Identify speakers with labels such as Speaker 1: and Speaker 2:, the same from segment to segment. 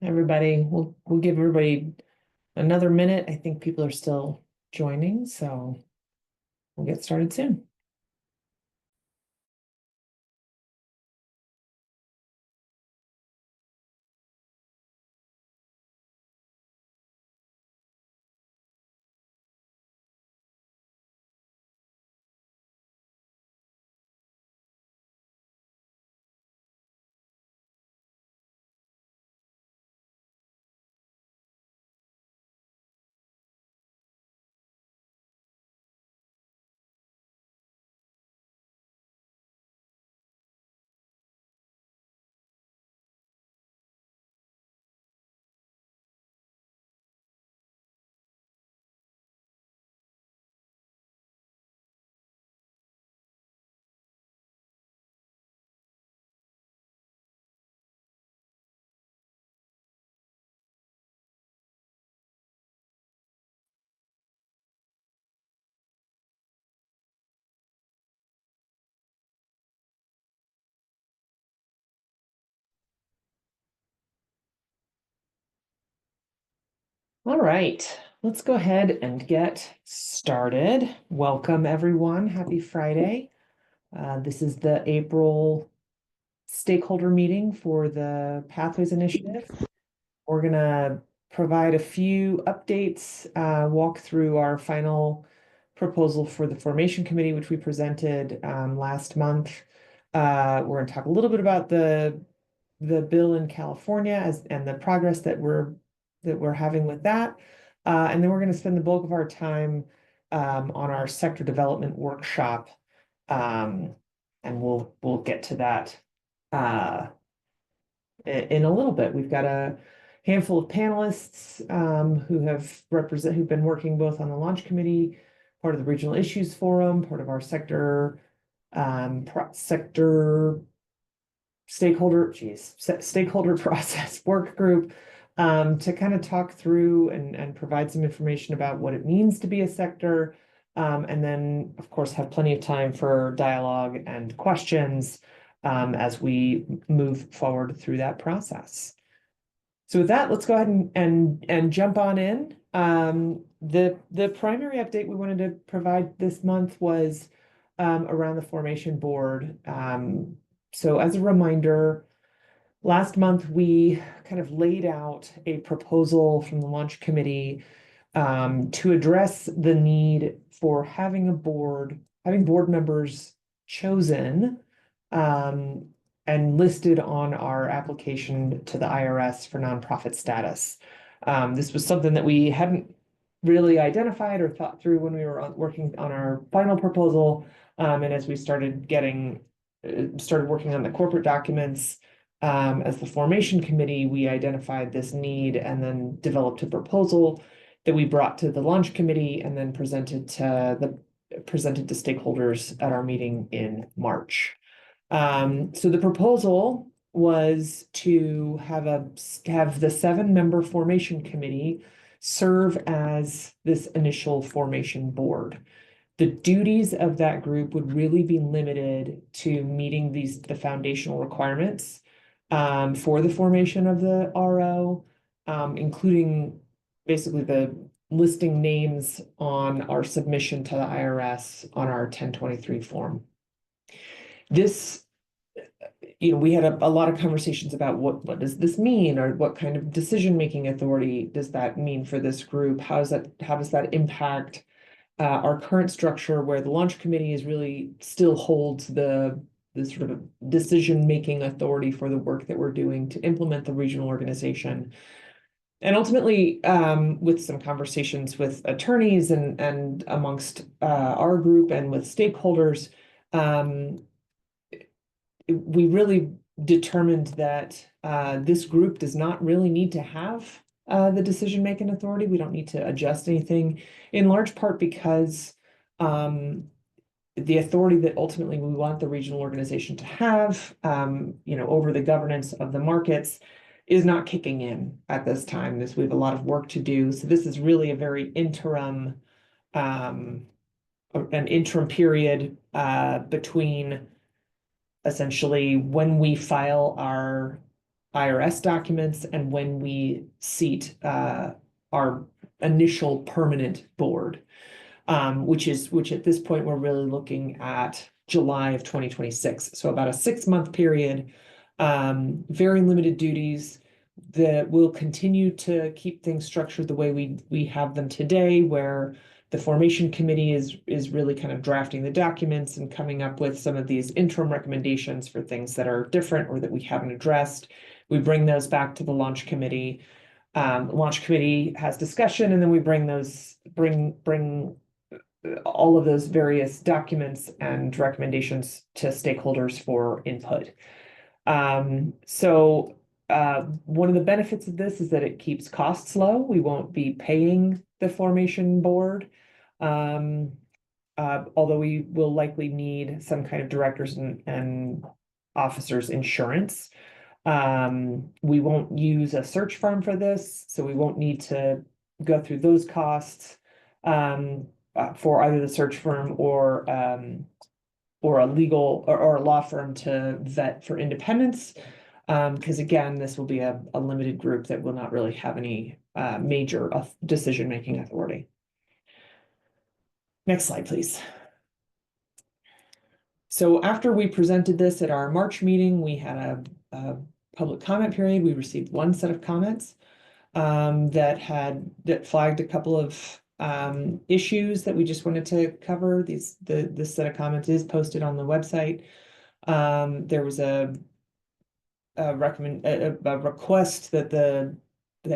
Speaker 1: everybody. We'll give everybody another minute. I think people are still joining, so we'll get started soon. All right, let's go ahead and get started. Welcome, everyone. Happy Friday. This is the April stakeholder meeting for the Pathways Initiative. We're gonna provide a few updates, walk through our final proposal for the formation committee, which we presented last month. We're gonna talk a little bit about the bill in California and the progress that we're having with that. And then we're gonna spend the bulk of our time on our sector development workshop. And we'll get to that in a little bit. We've got a handful of panelists who've been working both on the launch committee, part of the regional issues forum, part of our sector stakeholder process work group, to kind of talk through and provide some information about what it means to be a sector. And then, of course, have plenty of time for dialogue and questions as we move forward through that process. So with that, let's go ahead and jump on in. The primary update we wanted to provide this month was around the formation board. So as a reminder, last month we kind of laid out a proposal from the launch committee to address the need for having board members chosen and listed on our application to the IRS for nonprofit status. This was something that we hadn't really identified or thought through when we were working on our final proposal. And as we started working on the corporate documents, as the formation committee, we identified this need and then developed a proposal that we brought to the launch committee and then presented to stakeholders at our meeting in March. So the proposal was to have the 7-member formation committee serve as this initial formation board. The duties of that group would really be limited to meeting the foundational requirements for the formation of the RO, including basically the listing names on our submission to the IRS on our 1023 form. This, we had a lot of conversations about what does this mean, or what kind of decision-making authority does that mean for this group? How does that impact our current structure, where the launch committee is really still holds the sort of decision-making authority for the work that we're doing to implement the regional organization. And ultimately, with some conversations with attorneys and amongst our group and with stakeholders, we really determined that this group does not really need to have the decision-making authority. We don't need to adjust anything, in large part because the authority that ultimately we want the regional organization to have, over the governance of the markets, is not kicking in at this time. We have a lot of work to do. So this is really a very interim, an interim period between essentially when we file our IRS documents and when we seat our initial permanent board, which at this point, we're really looking at July of 2026. So about a 6-month period, very limited duties that will continue to keep things structured the way we have them today, where the formation committee is really kind of drafting the documents and coming up with some of these interim recommendations for things that are different or that we haven't addressed. We bring those back to the launch committee. Launch committee has discussion, and then we bring all of those various documents and recommendations to stakeholders for input. So one of the benefits of this is that it keeps costs low. We won't be paying the formation board, although we will likely need some kind of directors and officers insurance. We won't use a search firm for this, so we won't need to go through those costs for either the search firm or a legal or a law firm to vet for independence. Because again, this will be a limited group that will not really have any major decision-making authority. Next slide, please. So after we presented this at our March meeting, we had a public comment period. We received one set of comments that flagged a couple of issues that we just wanted to cover. This set of comments is posted on the website. There was a request that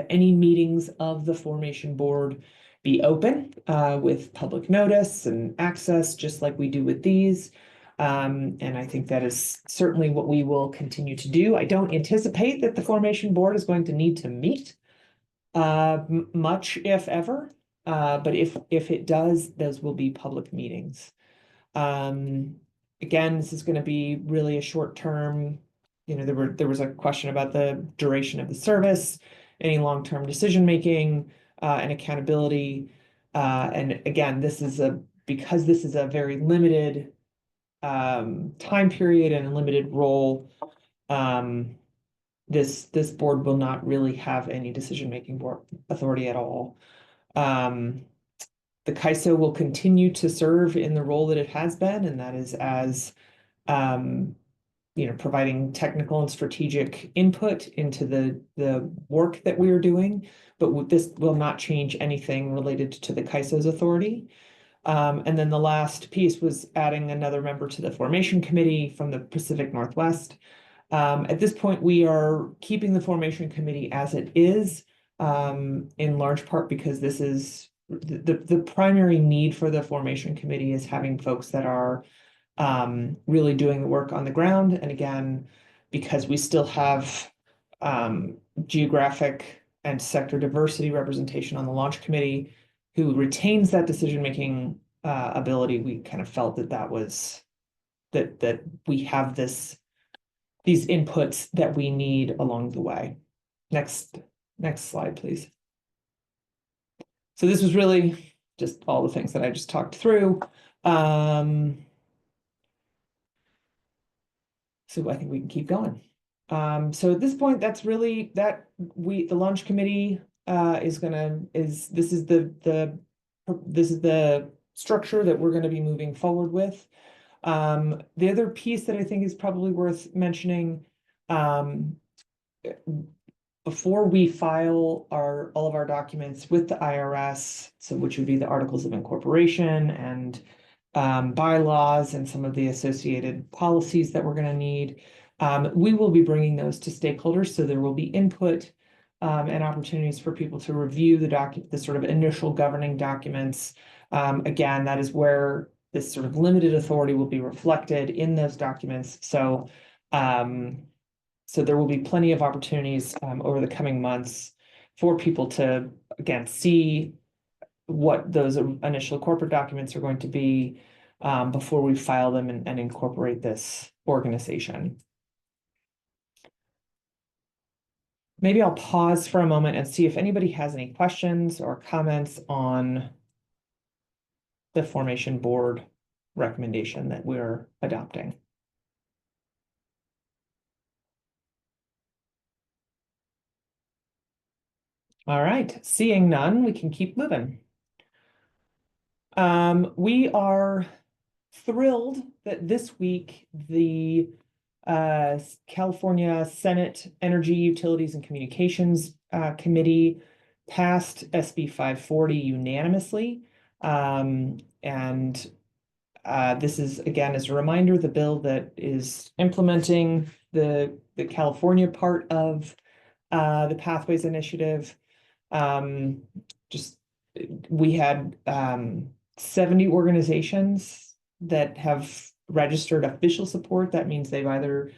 Speaker 1: any meetings of the formation board be open with public notice and access, just like we do with these. And I think that is certainly what we will continue to do. I don't anticipate that the formation board is going to need to meet much, if ever. But if it does, those will be public meetings. Again, this is going to be really a short term. There was a question about the duration of the service, any long-term decision making, and accountability. And again, because this is a very limited time period and a limited role. This board will not really have any decision-making board authority at all. The CAISO will continue to serve in the role that it has been, and that is as providing technical and strategic input into the work that we are doing, but this will not change anything related to the CAISO's authority. And then the last piece was adding another member to the formation committee from the Pacific Northwest. At this point, we are keeping the formation committee as it is, in large part because this is the primary need for the formation committee is having folks that are really doing the work on the ground. And again, because we still have geographic and sector diversity representation on the launch committee, who retains that decision-making ability, we kind of felt that we have these inputs that we need along the way. Next slide, please. So this was really just all the things that I just talked through. So I think we can keep going. So at this point, that's really the launch committee this is the structure that we're going to be moving forward with. The other piece that I think is probably worth mentioning, before we file all of our documents with the IRS, so which would be the articles of incorporation and bylaws and some of the associated policies that we're going to need, we will be bringing those to stakeholders. So there will be input and opportunities for people to review the sort of initial governing documents. Again, that is where this sort of limited authority will be reflected in those documents. So there will be plenty of opportunities over the coming months for people to, again, see what those initial corporate documents are going to be before we file them and incorporate this organization. Maybe I'll pause for a moment and see if anybody has any questions or comments on the formation board recommendation that we're adopting. All right, seeing none, we can keep moving. We are thrilled that this week the California Senate Energy, Utilities, and Communications Committee passed SB 540 unanimously. And this is, again, as a reminder, the bill that is implementing the California part of the Pathways Initiative. Um, just we had 70 organizations that have registered official support. That means they've either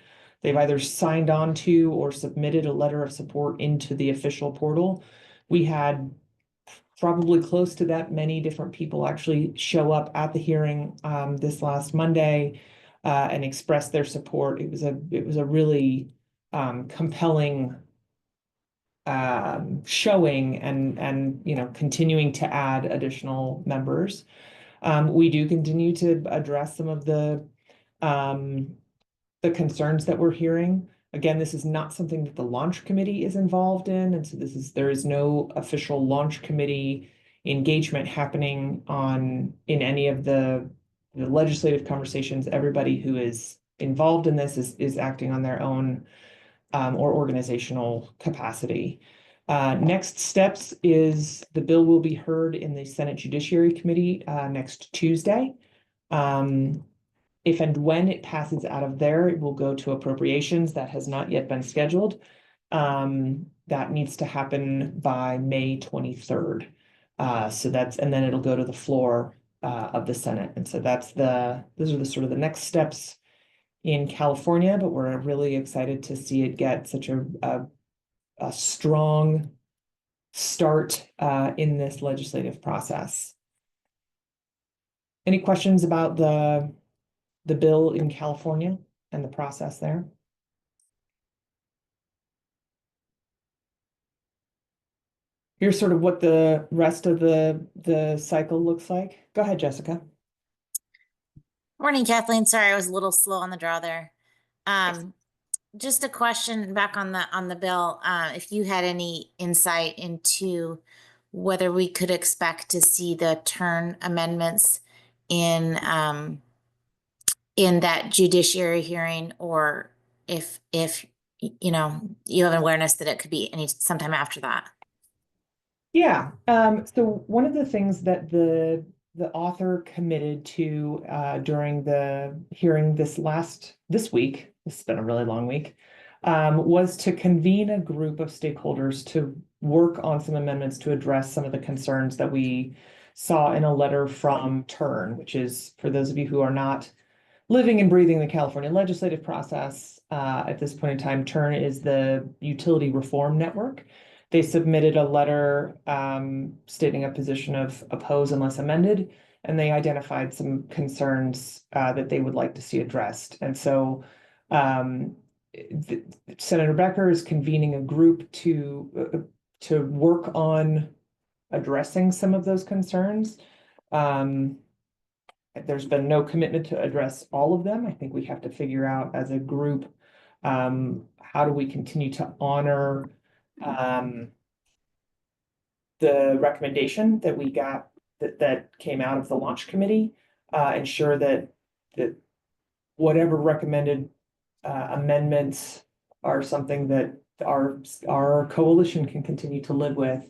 Speaker 1: signed on to or submitted a letter of support into the official portal. We had probably close to that many different people actually show up at the hearing this last Monday and express their support. It was a really compelling showing and continuing to add additional members. We do continue to address some of the concerns that we're hearing. Again, this is not something that the launch committee is involved in, and so there is no official launch committee engagement happening in any of the legislative conversations. Everybody who is involved in this is acting on their own or organizational capacity. Next steps is the bill will be heard in the Senate Judiciary Committee next Tuesday. If and when it passes out of there, it will go to appropriations. That has not yet been scheduled. That needs to happen by May 23rd. And then it'll go to the floor of the Senate. And so those are the sort of the next steps in California, but we're really excited to see it get such a strong start in this legislative process. Any questions about the bill in California and the process there? Here's sort of what the rest of the cycle looks like. Go ahead, Jessica.
Speaker 2: Morning, Kathleen. Sorry, I was a little slow on the draw there. Just a question back on the bill. If you had any insight into whether we could expect to see the turn amendments in that judiciary hearing, or if you have an awareness that it could be sometime after that.
Speaker 1: Yeah. So one of the things that the author committed to during the hearing this week, this has been a really long week, was to convene a group of stakeholders to work on some amendments to address some of the concerns that we saw in a letter from TURN, which is, for those of you who are not living and breathing the California legislative process, at this point in time, TURN is the Utility Reform Network. They submitted a letter stating a position of oppose unless amended, and they identified some concerns that they would like to see addressed. And so Senator Becker is convening a group to work on addressing some of those concerns. There's been no commitment to address all of them. I think we have to figure out as a group, how do we continue to honor the recommendation that we got that came out of the launch committee, ensure that whatever recommended amendments are something that our coalition can continue to live with.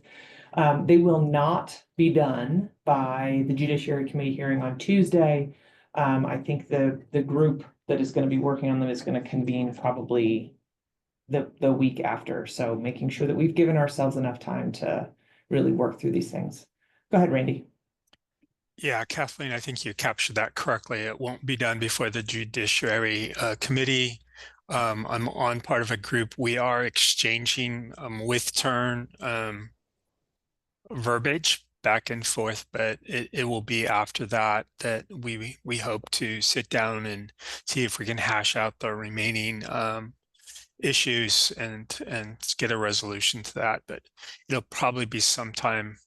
Speaker 1: They will not be done by the Judiciary Committee hearing on Tuesday. I think the group that is going to be working on them is going to convene probably the week after. So making sure that we've given ourselves enough time to really work through these things. Go ahead, Randy.
Speaker 3: Yeah, Kathleen, I think you captured that correctly. It won't be done before the Judiciary Committee. I'm on part of a group. We are exchanging with TURN verbiage back and forth, but it will be after that we hope to sit down and see if we can hash out the remaining issues and get a resolution to that. But it'll probably be sometime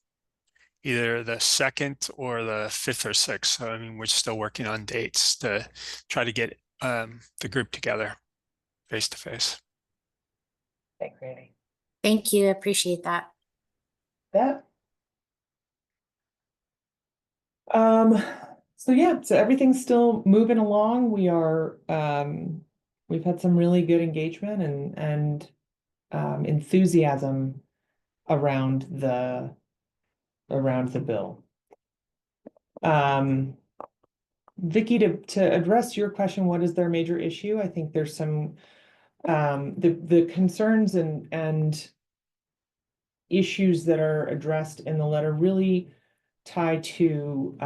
Speaker 3: either the 2nd or the 5th or 6th. So, I mean, we're still working on dates to try to get the group together face to face.
Speaker 1: Thanks, Randy.
Speaker 2: Thank you. I appreciate that.
Speaker 1: That. So yeah, so everything's still moving along. We've had some really good engagement and enthusiasm around the bill. Vicky, to address your question, what is their major issue? I think there's some the concerns and issues that are addressed in the letter really tie to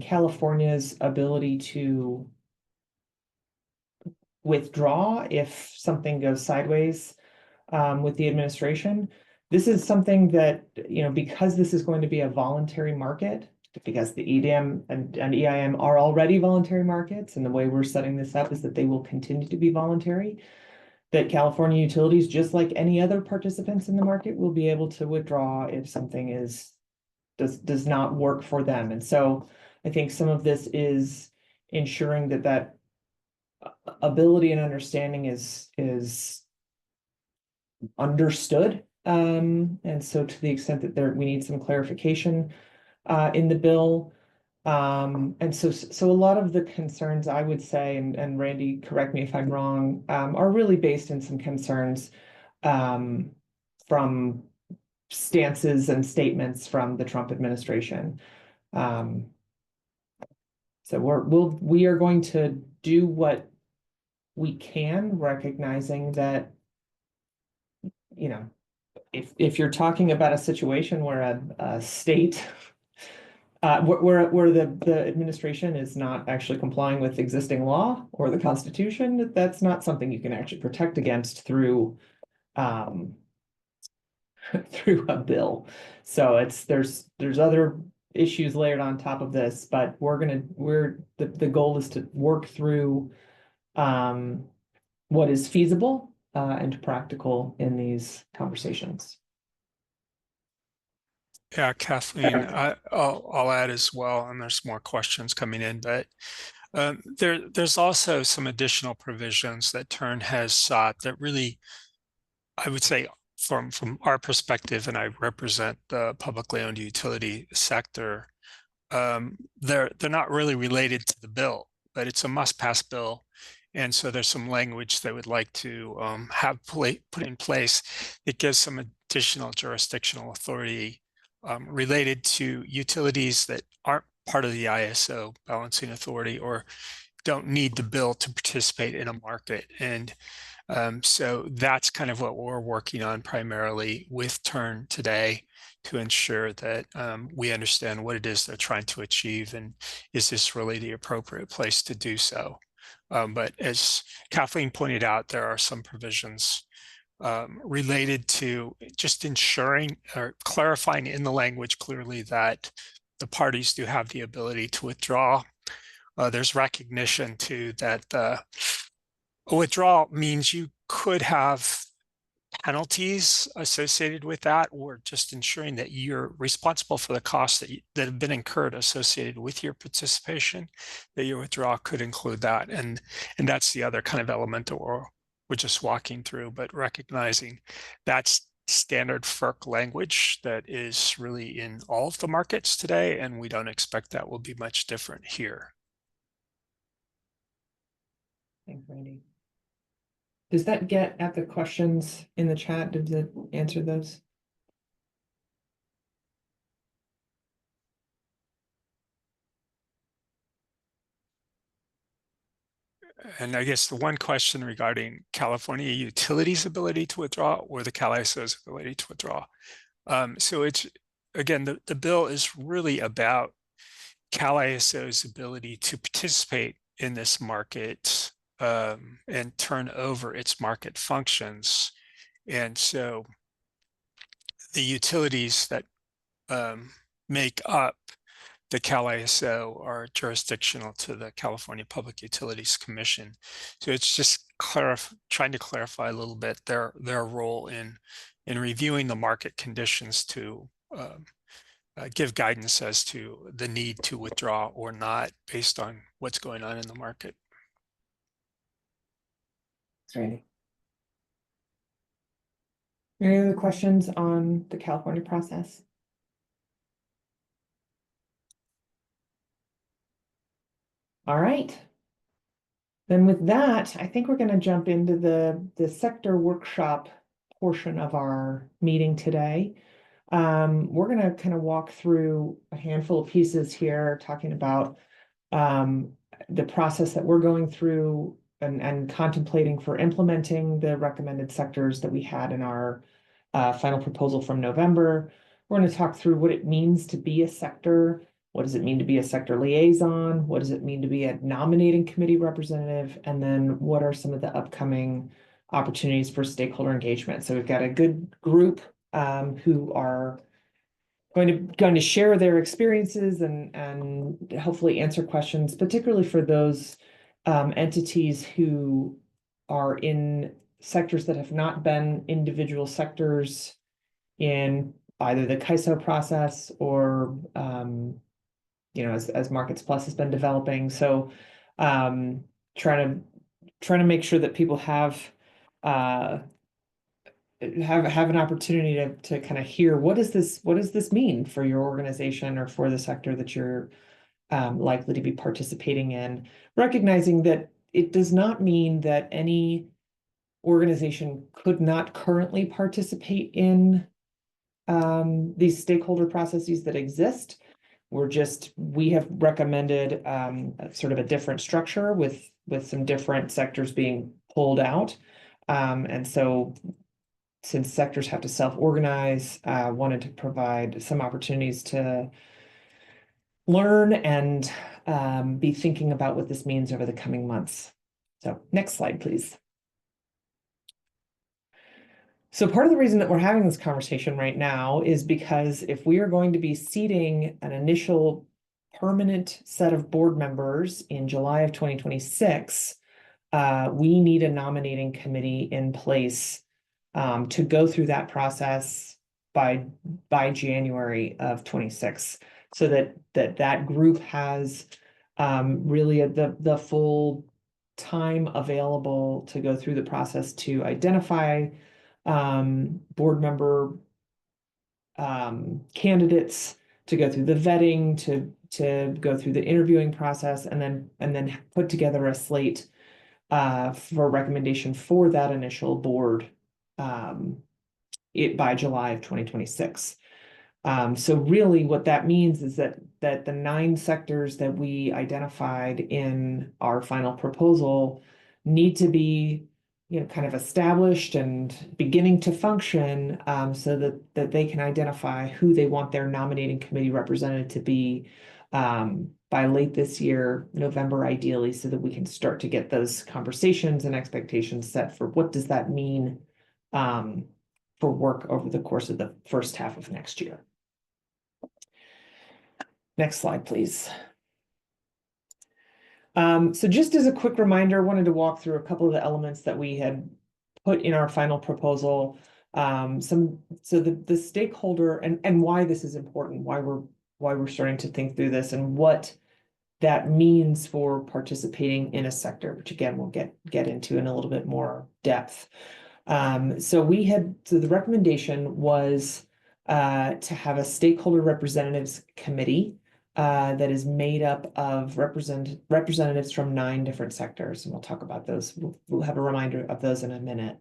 Speaker 1: California's ability to withdraw if something goes sideways with the administration. This is something that, because this is going to be a voluntary market, because the EDM and EIM are already voluntary markets, and the way we're setting this up is that they will continue to be voluntary, that California utilities, just like any other participants in the market, will be able to withdraw if something does not work for them. And so I think some of this is ensuring that ability and understanding is understood. And so to the extent that we need some clarification in the bill. And so a lot of the concerns, I would say, and Randy, correct me if I'm wrong, are really based in some concerns from stances and statements from the Trump administration. So we are going to do what we can, recognizing that, if you're talking about a situation where a state where the administration is not actually complying with existing law or the Constitution, that's not something you can actually protect against through through a bill. So there's other issues layered on top of this, but the goal is to work through what is feasible and practical in these conversations.
Speaker 3: Yeah, Kathleen, I'll add as well, and there's more questions coming in, but there's also some additional provisions that Turn has sought that really, I would say, from our perspective, and I represent the publicly owned utility sector, they're not really related to the bill, but it's a must-pass bill. And so there's some language that would like to have put in place that gives some additional jurisdictional authority related to utilities that aren't part of the ISO balancing authority or don't need the bill to participate in a market. And so that's kind of what we're working on primarily with Turn today, to ensure that we understand what it is they're trying to achieve and is this really the appropriate place to do so. But as Kathleen pointed out, there are some provisions related to just ensuring or clarifying in the language clearly that the parties do have the ability to withdraw. There's recognition too that a withdrawal means you could have penalties associated with that, or just ensuring that you're responsible for the costs that have been incurred associated with your participation, that your withdrawal could include that. And that's the other kind of element that we're just walking through, but recognizing that's standard FERC language that is really in all of the markets today, and we don't expect that will be much different here.
Speaker 1: Thanks, Randy. Does that get at the questions in the chat? Did it answer those?
Speaker 3: And I guess the one question regarding California Utilities' ability to withdraw or the CalISO's ability to withdraw. So it's, again, the bill is really about CalISO's ability to participate in this market and turn over its market functions. And so the utilities that make up the CalISO are jurisdictional to the California Public Utilities Commission. So it's just trying to clarify a little bit their role in reviewing the market conditions to give guidance as to the need to withdraw or not based on what's going on in the market.
Speaker 1: Thanks, Randy. Any other questions on the California process? All right. Then with that, I think we're going to jump into the sector workshop portion of our meeting today. We're going to kind of walk through a handful of pieces here, talking about the process that we're going through and contemplating for implementing the recommended sectors that we had in our final proposal from November. We're going to talk through what it means to be a sector. What does it mean to be a sector liaison? What does it mean to be a nominating committee representative? And then what are some of the upcoming opportunities for stakeholder engagement? So we've got a good group who are going to share their experiences and hopefully answer questions, particularly for those entities who are in sectors that have not been individual sectors in either the CAISO process or as Markets Plus has been developing. So trying to make sure that people have an opportunity to kind of hear what does this mean for your organization or for the sector that you're likely to be participating in, recognizing that it does not mean that any organization could not currently participate in these stakeholder processes that exist. We have recommended sort of a different structure with some different sectors being pulled out. And so since sectors have to self-organize, wanted to provide some opportunities to learn and be thinking about what this means over the coming months. So next slide, please. So part of the reason that we're having this conversation right now is because if we are going to be seating an initial permanent set of board members in July of 2026, we need a nominating committee in place to go through that process by January of 26, so that group has really the full time available to go through the process to identify board member candidates, to go through the vetting, to go through the interviewing process, and then put together a slate for recommendation for that initial board by July of 2026. So really what that means is that the 9 sectors that we identified in our final proposal need to be kind of established and beginning to function, so that they can identify who they want their nominating committee representative to be by late this year, November ideally, so that we can start to get those conversations and expectations set for what does that mean for work over the course of the first half of next year. Next slide, please. So just as a quick reminder, I wanted to walk through a couple of the elements that we had put in our final proposal. So the stakeholder and why this is important, why we're starting to think through this, and what that means for participating in a sector, which again we'll get into in a little bit more depth. So the recommendation was to have a stakeholder representatives committee that is made up of representatives from 9 different sectors, and we'll talk about those. We'll have a reminder of those in a minute.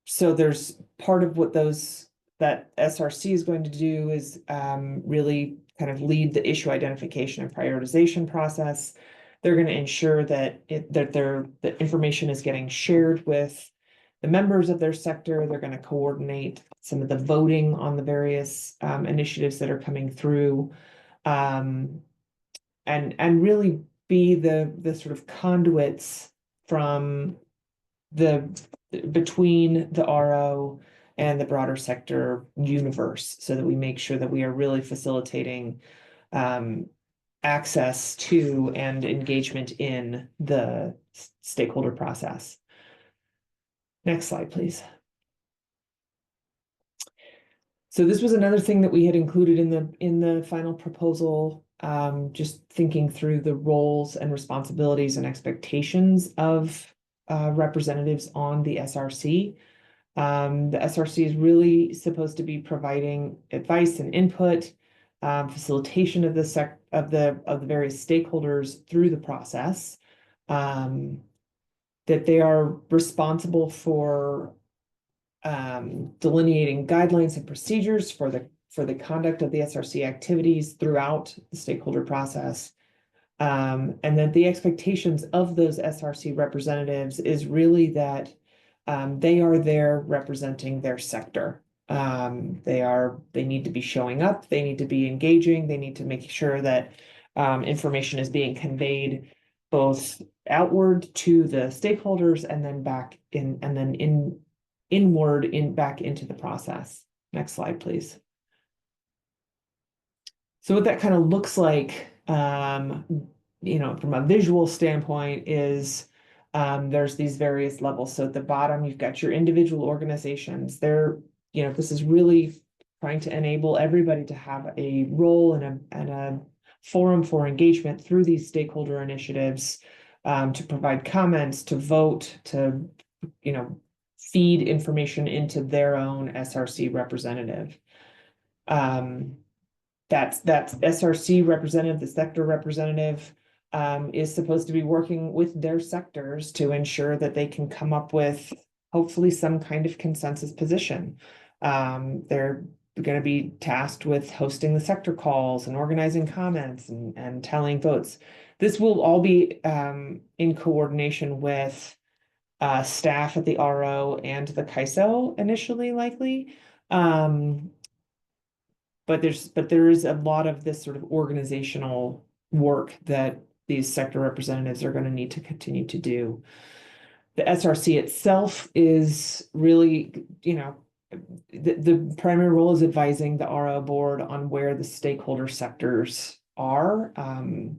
Speaker 1: So there's part of what that SRC is going to do is really kind of lead the issue identification and prioritization process. They're going to ensure that the information is getting shared with the members of their sector. They're going to coordinate some of the voting on the various initiatives that are coming through, and really be the sort of conduits from between the RO and the broader sector universe, so that we make sure that we are really facilitating access to and engagement in the stakeholder process. Next slide, please. So this was another thing that we had included in the final proposal, just thinking through the roles and responsibilities and expectations of representatives on the SRC. The SRC is really supposed to be providing advice and input facilitation of the various stakeholders through the process, that they are responsible for delineating guidelines and procedures for the conduct of the SRC activities throughout the stakeholder process. And that the expectations of those SRC representatives is really that they are there representing their sector. They need to be showing up, they need to be engaging, they need to make sure that information is being conveyed both outward to the stakeholders and then inward back into the process. Next slide, please. So what that kind of looks like, from a visual standpoint is there's these various levels. So at the bottom, you've got your individual organizations. This is really trying to enable everybody to have a role and a forum for engagement through these stakeholder initiatives, to provide comments, to vote, to, feed information into their own SRC representative. That's SRC representative, the sector representative, is supposed to be working with their sectors to ensure that they can come up with hopefully some kind of consensus position. They're going to be tasked with hosting the sector calls and organizing comments and tallying votes. This will all be in coordination with staff at the RO and the CAISO initially, likely. But there is a lot of this sort of organizational work that these sector representatives are going to need to continue to do. The SRC itself is really, the primary role is advising the RO board on where the stakeholder sectors are, and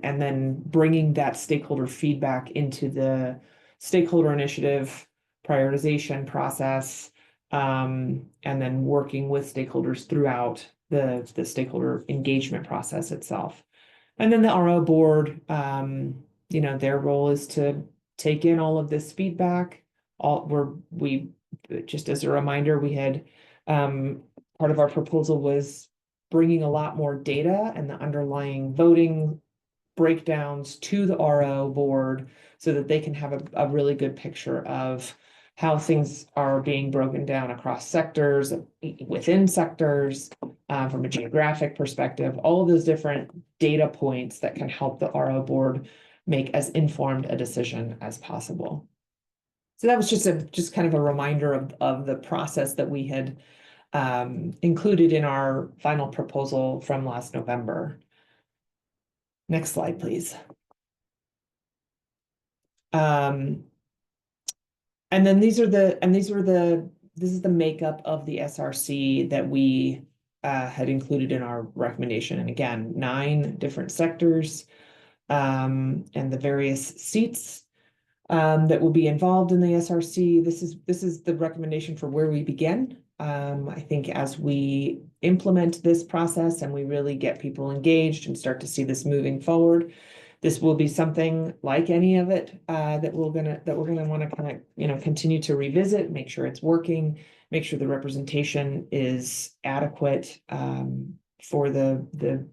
Speaker 1: then bringing that stakeholder feedback into the stakeholder initiative prioritization process, and then working with stakeholders throughout the stakeholder engagement process itself. And then the RO board, their role is to take in all of this feedback. Just as a reminder, we had part of our proposal was bringing a lot more data and the underlying voting breakdowns to the RO board so that they can have a really good picture of how things are being broken down across sectors, within sectors, from a geographic perspective, all of those different data points that can help the RO board make as informed a decision as possible. So that was just kind of a reminder of the process that we had included in our final proposal from last November. Next slide, please. And then this is the makeup of the SRC that we had included in our recommendation. And again, 9 different sectors, and the various seats that will be involved in the SRC. This is the recommendation for where we begin. I think as we implement this process and we really get people engaged and start to see this moving forward, this will be something like any of it that we're gonna want to kind of continue to revisit, make sure it's working, make sure the representation is adequate for the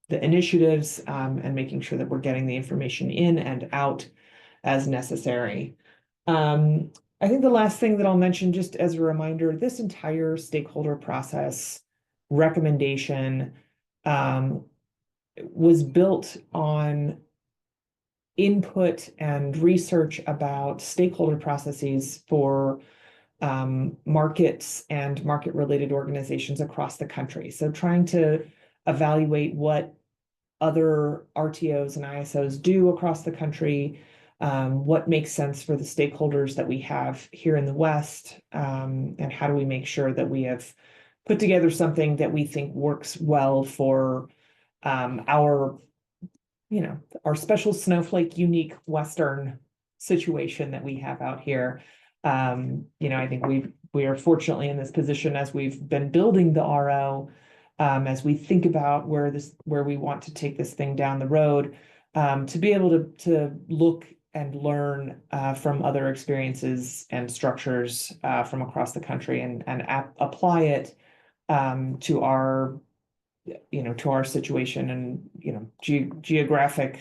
Speaker 1: initiatives, and making sure that we're getting the information in and out as necessary. I think the last thing that I'll mention, just as a reminder, this entire stakeholder process recommendation was built on input and research about stakeholder processes for markets and market-related organizations across the country. So trying to evaluate what other RTOs and ISOs do across the country, what makes sense for the stakeholders that we have here in the West, and how do we make sure that we have put together something that we think works well for our special snowflake, unique Western situation that we have out here. I think we are fortunately in this position as we've been building the RO, as we think about where we want to take this thing down the road, to be able to look and learn from other experiences and structures from across the country and apply it to our to our situation and, geographic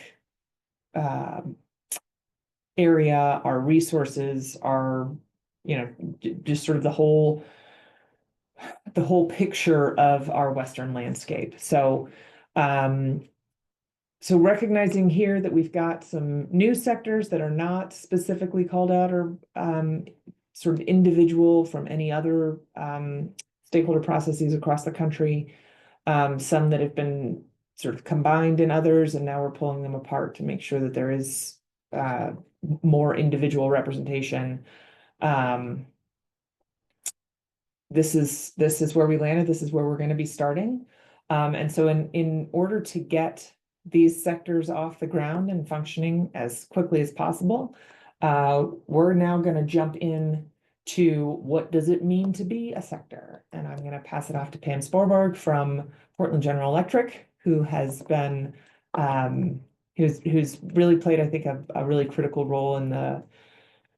Speaker 1: area, our resources, our, just sort of the whole picture of our Western landscape. So, so recognizing here that we've got some new sectors that are not specifically called out or sort of individual from any other stakeholder processes across the country, some that have been sort of combined in others, and now we're pulling them apart to make sure that there is more individual representation. This is where we landed. This is where we're going to be starting. And so in order to get these sectors off the ground and functioning as quickly as possible, we're now going to jump in to what does it mean to be a sector. And I'm going to pass it off to Pam Sporberg from Portland General Electric, who has been who's really played, I think, a really critical role in the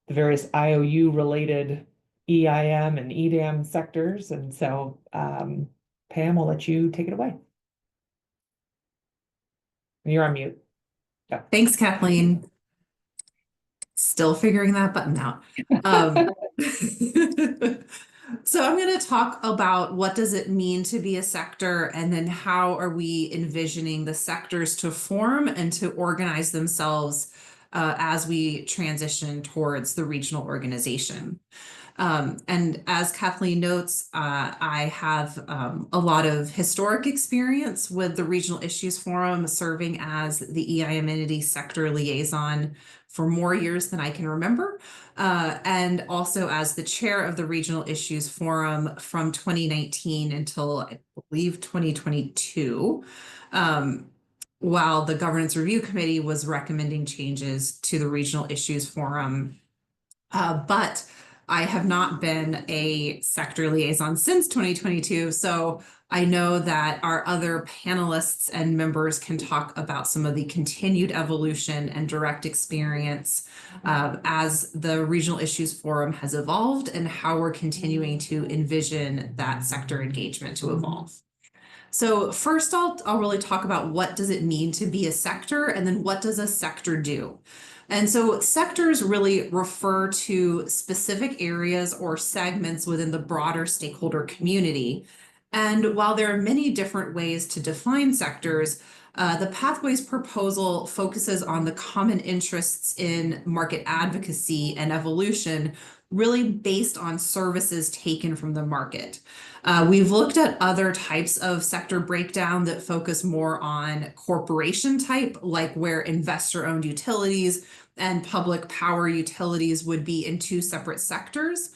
Speaker 1: various IOU related EIM and EDAM sectors. And so Pam, I'll let you take it away. You're on mute. Yeah.
Speaker 4: Thanks, Kathleen. Still figuring that button out. So I'm going to talk about what does it mean to be a sector, and then how are we envisioning the sectors to form and to organize themselves as we transition towards the regional organization. And as Kathleen notes, I have a lot of historic experience with the Regional Issues Forum, serving as the EIM entity sector liaison for more years than I can remember, and also as the chair of the Regional Issues Forum from 2019 until I believe 2022, while the Governance Review Committee was recommending changes to the Regional Issues Forum. But I have not been a sector liaison since 2022, so I know that our other panelists and members can talk about some of the continued evolution and direct experience as the Regional Issues Forum has evolved, and how we're continuing to envision that sector engagement to evolve. So first, I'll really talk about what does it mean to be a sector, and then what does a sector do? And so sectors really refer to specific areas or segments within the broader stakeholder community. And while there are many different ways to define sectors, the Pathways proposal focuses on the common interests in market advocacy and evolution, really based on services taken from the market. We've looked at other types of sector breakdown that focus more on corporation type, like where investor-owned utilities and public power utilities would be in two separate sectors.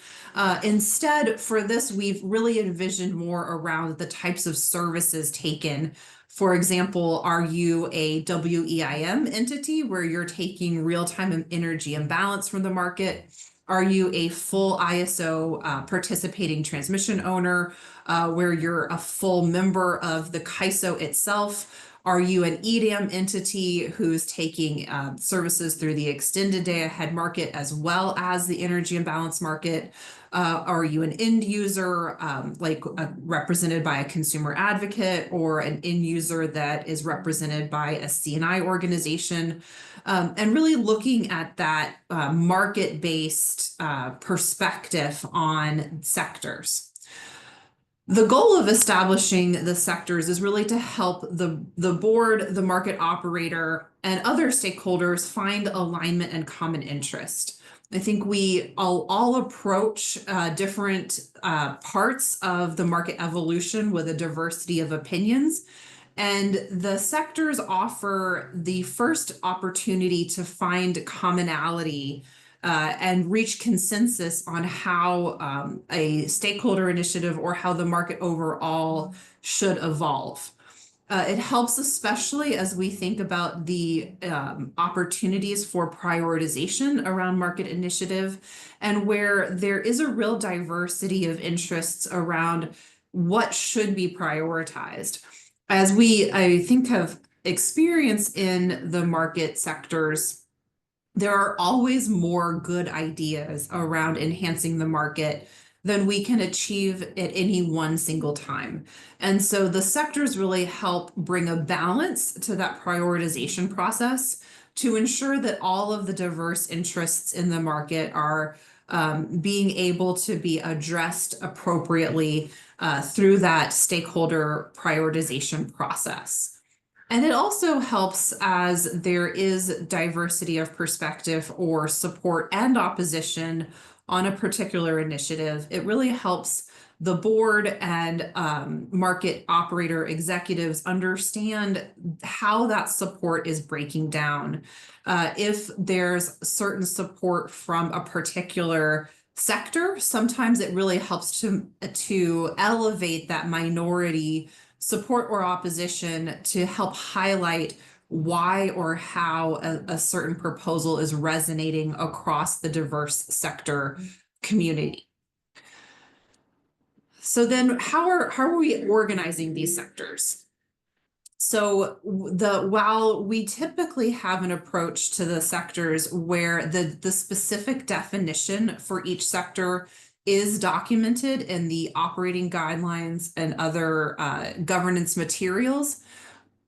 Speaker 4: Instead, for this, we've really envisioned more around the types of services taken. For example, are you a WEIM entity where you're taking real-time energy imbalance from the market? Are you a full ISO participating transmission owner where you're a full member of the CAISO itself? Are you an EDAM entity who's taking services through the extended day ahead market as well as the energy imbalance market? Are you an end user represented by a consumer advocate, or an end user that is represented by a C&I organization? And really looking at that market-based perspective on sectors. The goal of establishing the sectors is really to help the board, the market operator, and other stakeholders find alignment and common interest. I think we all approach different parts of the market evolution with a diversity of opinions. And the sectors offer the first opportunity to find commonality and reach consensus on how a stakeholder initiative or how the market overall should evolve. It helps especially as we think about the opportunities for prioritization around market initiative, and where there is a real diversity of interests around what should be prioritized. As I think, have experience in the market sectors, there are always more good ideas around enhancing the market than we can achieve at any one single time. And so the sectors really help bring a balance to that prioritization process to ensure that all of the diverse interests in the market are being able to be addressed appropriately through that stakeholder prioritization process. And it also helps as there is diversity of perspective or support and opposition on a particular initiative. It really helps the board and market operator executives understand how that support is breaking down. If there's certain support from a particular sector, sometimes it really helps to elevate that minority support or opposition to help highlight why or how a certain proposal is resonating across the diverse sector community. So then how are we organizing these sectors? So while we typically have an approach to the sectors where the specific definition for each sector is documented in the operating guidelines and other governance materials,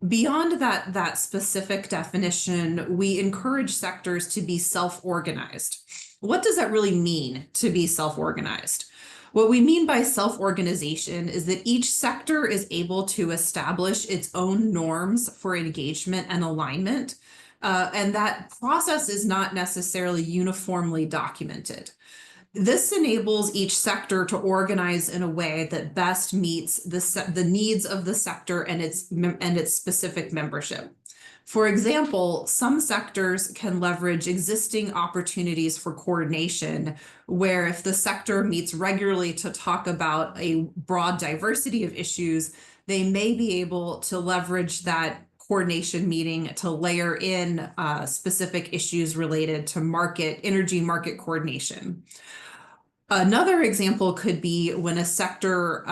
Speaker 4: beyond that specific definition, we encourage sectors to be self-organized. What does that really mean to be self-organized? What we mean by self-organization is that each sector is able to establish its own norms for engagement and alignment, and that process is not necessarily uniformly documented. This enables each sector to organize in a way that best meets the needs of the sector and its specific membership. For example, some sectors can leverage existing opportunities for coordination, where if the sector meets regularly to talk about a broad diversity of issues, they may be able to leverage that coordination meeting to layer in specific issues related to energy market coordination. Another example could be when a sector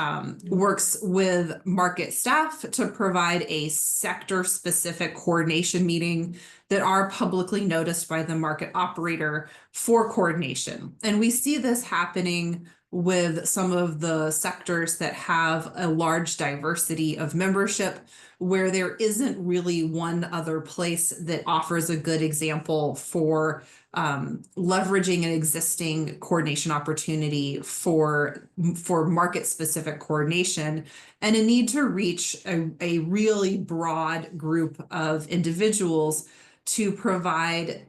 Speaker 4: works with market staff to provide a sector-specific coordination meeting that are publicly noticed by the market operator for coordination. And we see this happening with some of the sectors that have a large diversity of membership, where there isn't really one other place that offers a good example for leveraging an existing coordination opportunity for market-specific coordination, and a need to reach a really broad group of individuals to provide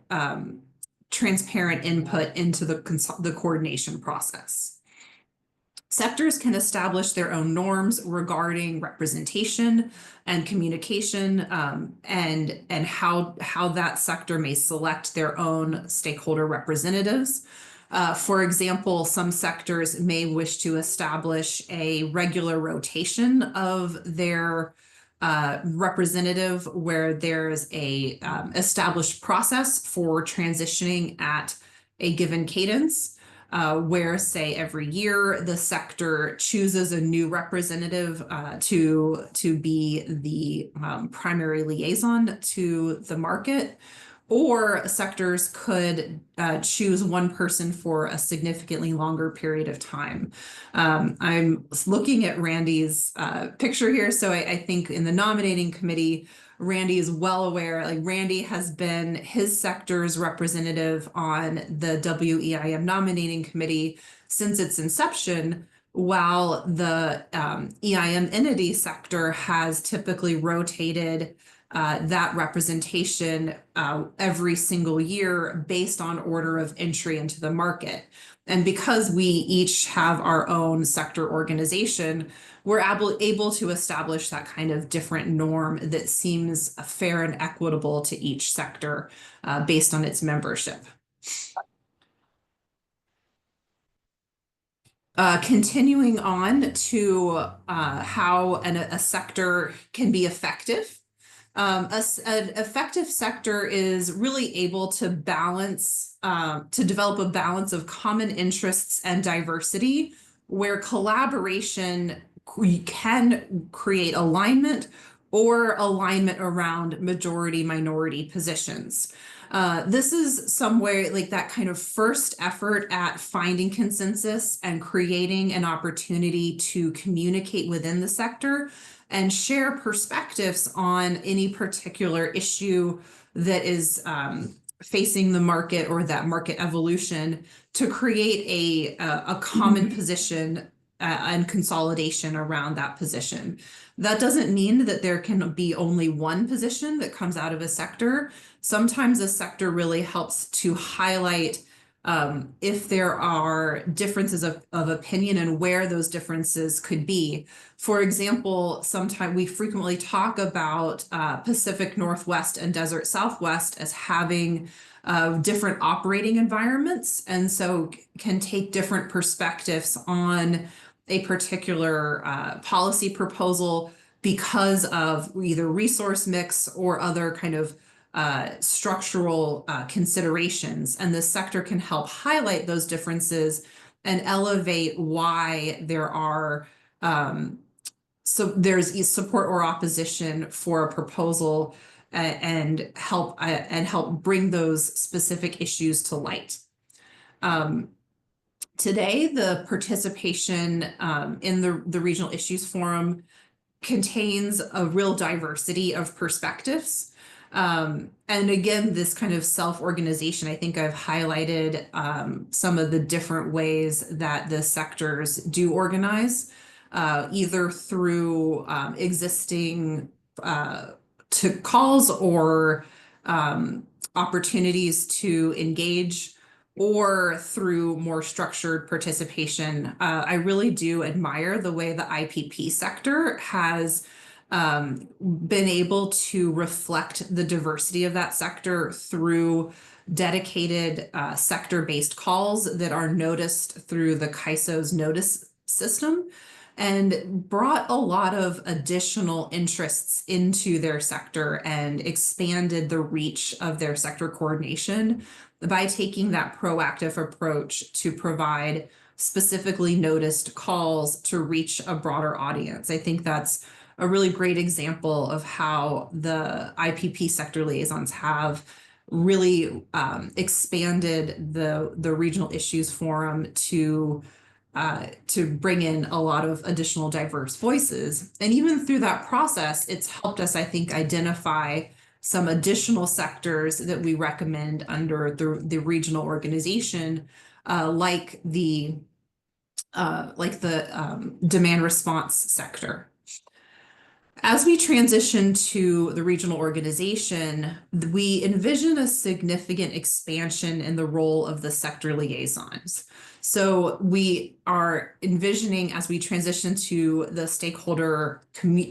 Speaker 4: transparent input into the coordination process. Sectors can establish their own norms regarding representation and communication, and how that sector may select their own stakeholder representatives. For example, some sectors may wish to establish a regular rotation of their representative, where there's a established process for transitioning at a given cadence. Where, say, every year the sector chooses a new representative to be the primary liaison to the market, or sectors could choose one person for a significantly longer period of time. I'm looking at Randy's picture here, so I think in the nominating committee, Randy is well aware, like Randy has been his sector's representative on the WEIM nominating committee since its inception, while the EIM entity sector has typically rotated that representation every single year based on order of entry into the market. And because we each have our own sector organization, we're able to establish that kind of different norm that seems fair and equitable to each sector based on its membership. Continuing on to how a sector can be effective. An effective sector is really able to develop a balance of common interests and diversity, where collaboration can create alignment or alignment around majority-minority positions. This is somewhere like that kind of first effort at finding consensus and creating an opportunity to communicate within the sector and share perspectives on any particular issue that is facing the market or that market evolution, to create a common position and consolidation around that position. That doesn't mean that there can be only one position that comes out of a sector. Sometimes a sector really helps to highlight if there are differences of opinion and where those differences could be. For example, sometimes we frequently talk about Pacific Northwest and Desert Southwest as having different operating environments, and so can take different perspectives on a particular policy proposal because of either resource mix or other kind of structural considerations. And the sector can help highlight those differences and elevate why there are so there's support or opposition for a proposal, and help bring those specific issues to light. Today, the participation in the Regional Issues Forum contains a real diversity of perspectives. And again, this kind of self-organization, I think I've highlighted some of the different ways that the sectors do organize, either through existing to calls or opportunities to engage, or through more structured participation. I really do admire the way the IPP sector has been able to reflect the diversity of that sector through dedicated sector-based calls that are noticed through the CAISO's notice system, and brought a lot of additional interests into their sector and expanded the reach of their sector coordination by taking that proactive approach to provide specifically noticed calls to reach a broader audience. I think that's a really great example of how the IPP sector liaisons have really expanded the Regional Issues Forum to bring in a lot of additional diverse voices. And even through that process, it's helped us, I think, identify some additional sectors that we recommend under the regional organization, like the demand response sector. As we transition to the regional organization, we envision a significant expansion in the role of the sector liaisons. So we are envisioning, as we transition to the stakeholder, the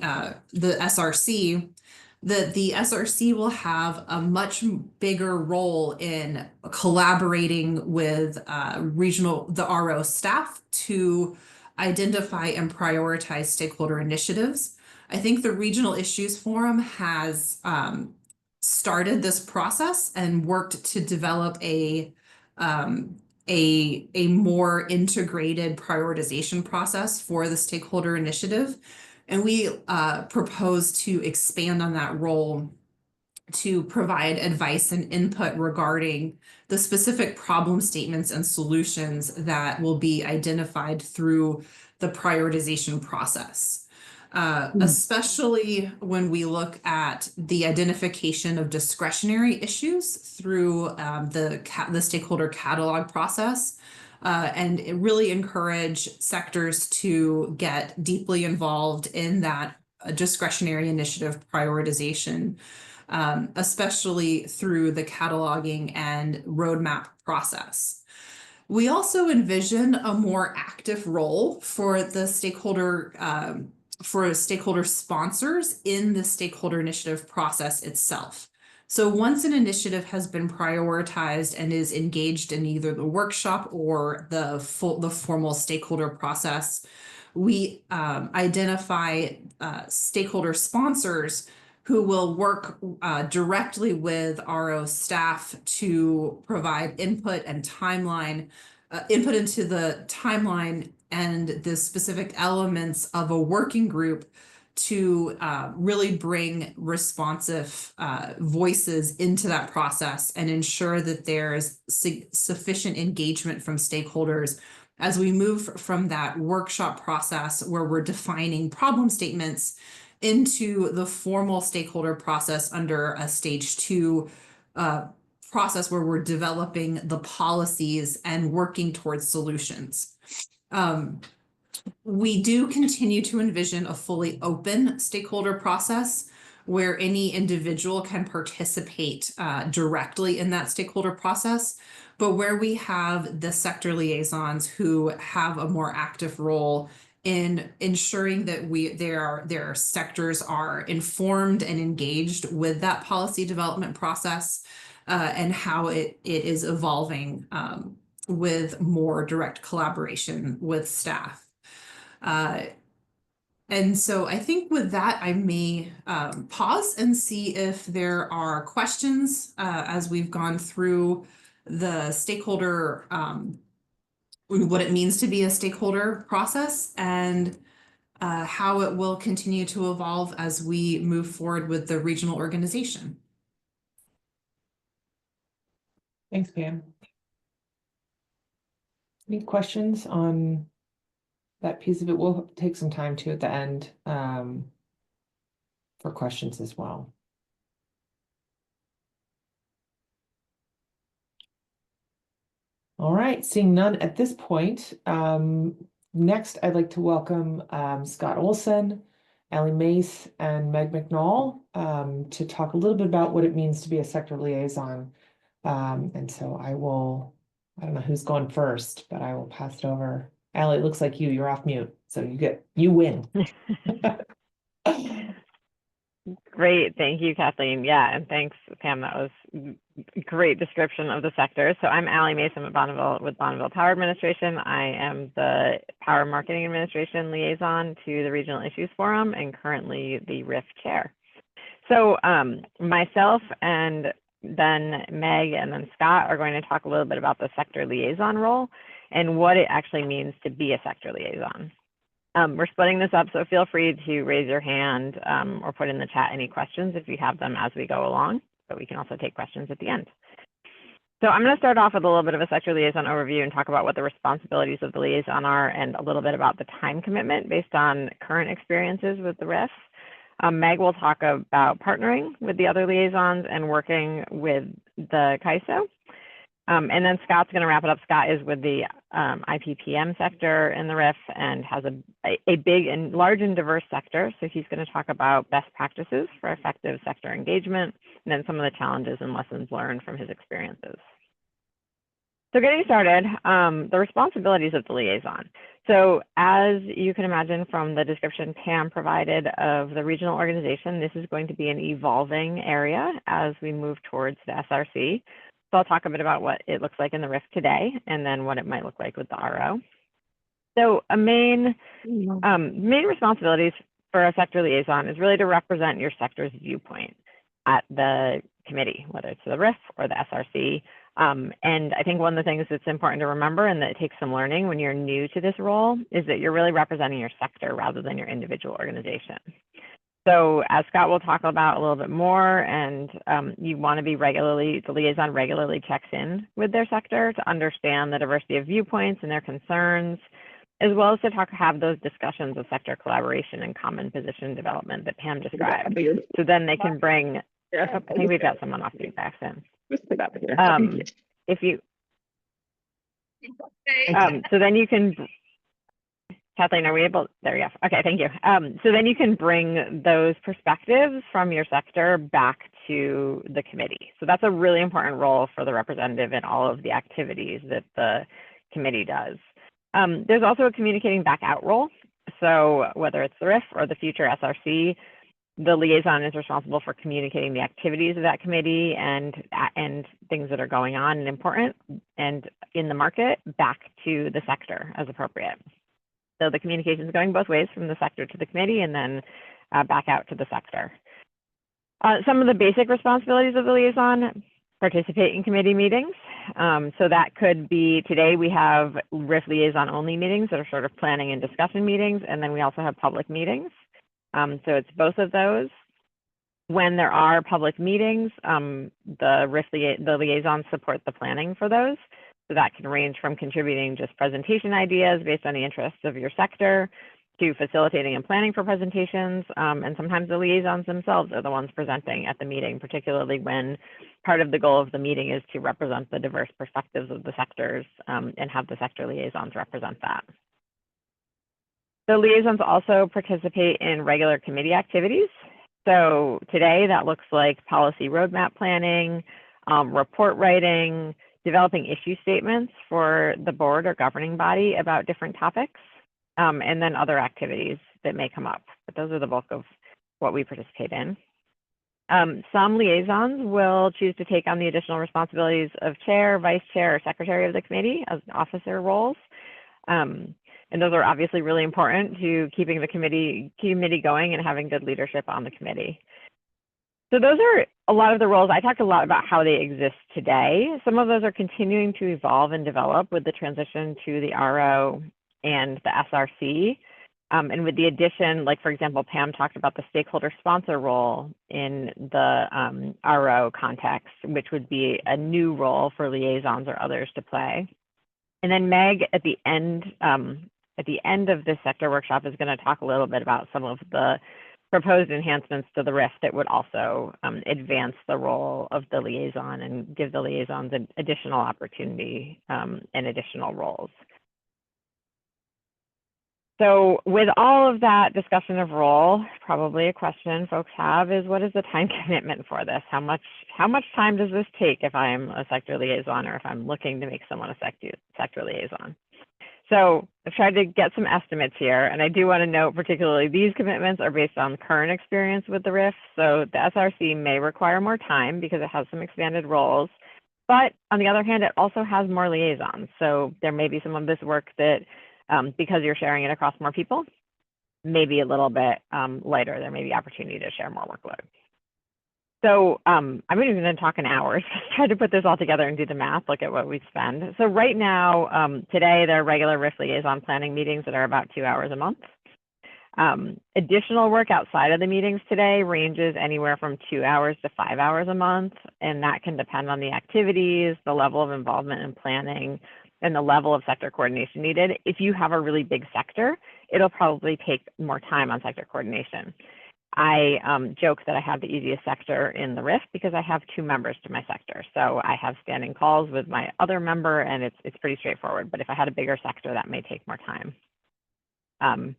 Speaker 4: SRC, that the SRC will have a much bigger role in collaborating with the RO staff to identify and prioritize stakeholder initiatives. I think the Regional Issues Forum has started this process and worked to develop a more integrated prioritization process for the stakeholder initiative. And we propose to expand on that role to provide advice and input regarding the specific problem statements and solutions that will be identified through the prioritization process. Especially when we look at the identification of discretionary issues through the stakeholder catalog process, and it really encourage sectors to get deeply involved in that discretionary initiative prioritization, especially through the cataloging and roadmap process. We also envision a more active role for the stakeholder sponsors in the stakeholder initiative process itself. So once an initiative has been prioritized and is engaged in either the workshop or the formal stakeholder process, we identify stakeholder sponsors who will work directly with RO staff to provide input and timeline, input into the timeline and the specific elements of a working group to really bring responsive voices into that process and ensure that there's sufficient engagement from stakeholders as we move from that workshop process where we're defining problem statements into the formal stakeholder process under a stage 2 process where we're developing the policies and working towards solutions. We do continue to envision a fully open stakeholder process where any individual can participate directly in that stakeholder process, but where we have the sector liaisons who have a more active role in ensuring that their sectors are informed and engaged with that policy development process and how it is evolving with more direct collaboration with staff. And so I think with that, I may pause and see if there are questions as we've gone through the stakeholder, what it means to be a stakeholder process and how it will continue to evolve as we move forward with the regional organization.
Speaker 1: Thanks, Pam. Any questions on that piece of it? We'll take some time too at the end for questions as well. All right, seeing none at this point. Next, I'd like to welcome Scott Olson, Allie Mace, and Meg McNall to talk a little bit about what it means to be a sector liaison. And so I don't know who's going first, but I will pass it over. Allie, it looks like you're off mute, so you win.
Speaker 5: Great, thank you, Kathleen. Yeah, and thanks, Pam. That was a great description of the sector. So I'm Allie Mason with Bonneville Power Administration. I am the Power Marketing Administration liaison to the Regional Issues Forum and currently the RIF chair. So myself and then Meg and then Scott are going to talk a little bit about the sector liaison role and what it actually means to be a sector liaison. We're splitting this up, so feel free to raise your hand or put in the chat any questions if you have them as we go along, but we can also take questions at the end. So I'm going to start off with a little bit of a sector liaison overview and talk about what the responsibilities of the liaison are and a little bit about the time commitment based on current experiences with the RIF. Meg will talk about partnering with the other liaisons and working with the CAISO. And then Scott's going to wrap it up. Scott is with the IPPM sector in the RIF and has a big and large and diverse sector. So he's going to talk about best practices for effective sector engagement and then some of the challenges and lessons learned from his experiences. So getting started, the responsibilities of the liaison. So as you can imagine from the description Pam provided of the regional organization, this is going to be an evolving area as we move towards the SRC. So I'll talk a bit about what it looks like in the RIF today and then what it might look like with the RO. So a main responsibilities for a sector liaison is really to represent your sector's viewpoint at the committee, whether it's the RIF or the SRC. And I think one of the things that's important to remember and that it takes some learning when you're new to this role is that you're really representing your sector rather than your individual organization. So as Scott will talk about a little bit more, and you want to be the liaison regularly checks in with their sector to understand the diversity of viewpoints and their concerns, as well as to have those discussions of sector collaboration and common position development that Pam described. So then they can bring, I think we've got someone off feedback in. So then you can, Kathleen, are we able, there we go. Okay, thank you. So then you can bring those perspectives from your sector back to the committee. So that's a really important role for the representative in all of the activities that the committee does. There's also a communicating back out role. So whether it's the RIF or the future SRC, the liaison is responsible for communicating the activities of that committee and things that are going on and important and in the market back to the sector as appropriate. So the communication is going both ways from the sector to the committee and then back out to the sector. Some of the basic responsibilities of the liaison: participate in committee meetings. So that could be, today we have RIF liaison only meetings that are sort of planning and discussion meetings, and then we also have public meetings. So it's both of those. When there are public meetings, the liaisons support the planning for those. So that can range from contributing just presentation ideas based on the interests of your sector to facilitating and planning for presentations. And sometimes the liaisons themselves are the ones presenting at the meeting, particularly when part of the goal of the meeting is to represent the diverse perspectives of the sectors and have the sector liaisons represent that. The liaisons also participate in regular committee activities. So today that looks like policy roadmap planning, report writing, developing issue statements for the board or governing body about different topics, and then other activities that may come up. But those are the bulk of what we participate in. Some liaisons will choose to take on the additional responsibilities of chair, vice chair, or secretary of the committee as officer roles. And those are obviously really important to keeping the committee going and having good leadership on the committee. So those are a lot of the roles. I talked a lot about how they exist today. Some of those are continuing to evolve and develop with the transition to the RO and the SRC. And with the addition, like for example, Pam talked about the stakeholder sponsor role in the RO context, which would be a new role for liaisons or others to play. And then Meg at the end of this sector workshop is going to talk a little bit about some of the proposed enhancements to the RIF that would also advance the role of the liaison and give the liaisons an additional opportunity and additional roles. So with all of that discussion of role, probably a question folks have is, what is the time commitment for this? How much time does this take if I'm a sector liaison or if I'm looking to make someone a sector liaison? So I've tried to get some estimates here, and I do want to note particularly these commitments are based on current experience with the RIF. So the SRC may require more time because it has some expanded roles, but on the other hand, it also has more liaisons. So there may be some of this work that, because you're sharing it across more people, may be a little bit lighter. There may be opportunity to share more workload. So I'm even going to talk in hours, try to put this all together and do the math, look at what we spend. So right now, today, there are regular RIF liaison planning meetings that are about 2 hours a month. Additional work outside of the meetings today ranges anywhere from 2 hours to 5 hours a month, and that can depend on the activities, the level of involvement in planning, and the level of sector coordination needed. If you have a really big sector, it'll probably take more time on sector coordination. I joke that I have the easiest sector in the RIF because I have 2 members to my sector. So I have standing calls with my other member and it's pretty straightforward. But if I had a bigger sector, that may take more time.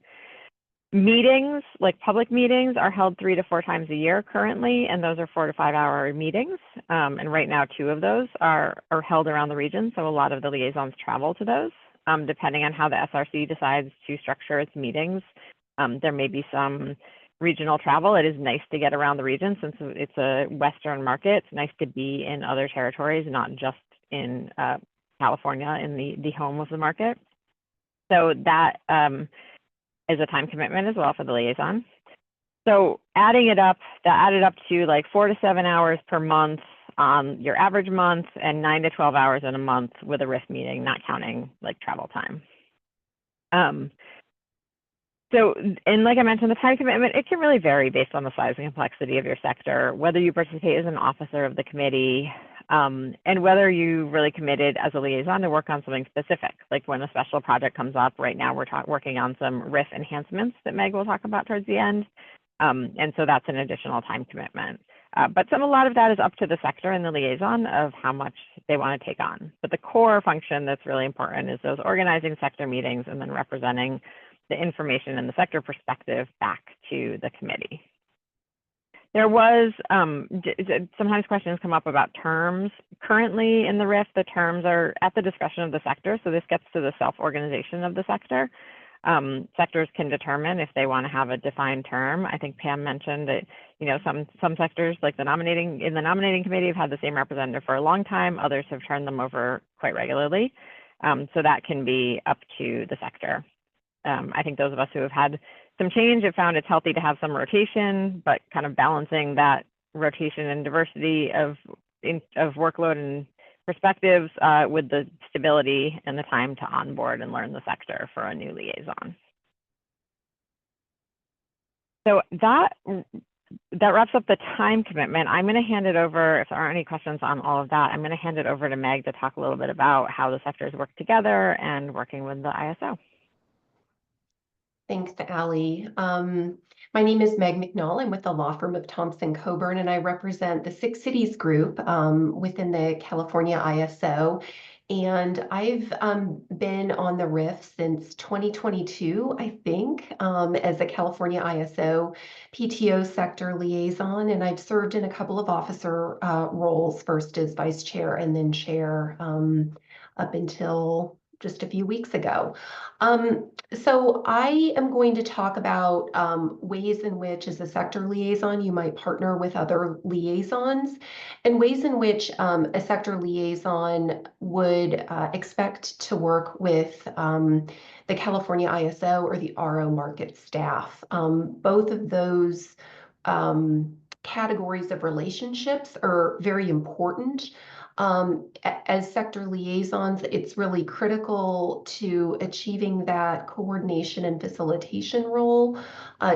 Speaker 5: Meetings, like public meetings, are held 3 to 4 times a year currently, and those are 4 to 5 hour meetings. And right now, 2 of those are held around the region. So a lot of the liaisons travel to those. Depending on how the SRC decides to structure its meetings, there may be some regional travel. It is nice to get around the region since it's a Western market. It's nice to be in other territories, not just in California, in the home of the market. So that is a time commitment as well for the liaison. So adding it up, that added up to like 4 to 7 hours per month on your average month and 9 to 12 hours in a month with a RIF meeting, not counting like travel time. So, and like I mentioned, the time commitment, it can really vary based on the size and complexity of your sector, whether you participate as an officer of the committee, and whether you really committed as a liaison to work on something specific. Like when a special project comes up, right now we're working on some RIF enhancements that Meg will talk about towards the end. And so that's an additional time commitment. But a lot of that is up to the sector and the liaison of how much they want to take on. But the core function that's really important is those organizing sector meetings and then representing the information and the sector perspective back to the committee. There was, sometimes questions come up about terms. Currently in the RIF, the terms are at the discretion of the sector, so this gets to the self-organization of the sector. Sectors can determine if they want to have a defined term. I think Pam mentioned that, you know, some sectors like the nominating committee have had the same representative for a long time. Others have turned them over quite regularly. So that can be up to the sector. I think those of us who have had some change have found it's healthy to have some rotation, but kind of balancing that rotation and diversity of workload and perspectives with the stability and the time to onboard and learn the sector for a new liaison. So that wraps up the time commitment. I'm going to hand it over, if there aren't any questions on all of that, I'm going to hand it over to Meg to talk a little bit about how the sectors work together and working with the ISO.
Speaker 6: Thanks, Allie. My name is Meg McNall. I'm with the law firm of Thompson Coburn, and I represent the Six Cities group within the California ISO. And I've been on the RIF since 2022, I think, as a California ISO PTO sector liaison. And I've served in a couple of officer roles, first as vice chair and then chair up until just a few weeks ago. So I am going to talk about ways in which, as a sector liaison, you might partner with other liaisons, and ways in which a sector liaison would expect to work with the California ISO or the RO market staff. Both of those categories of relationships are very important. As sector liaisons, it's really critical to achieving that coordination and facilitation role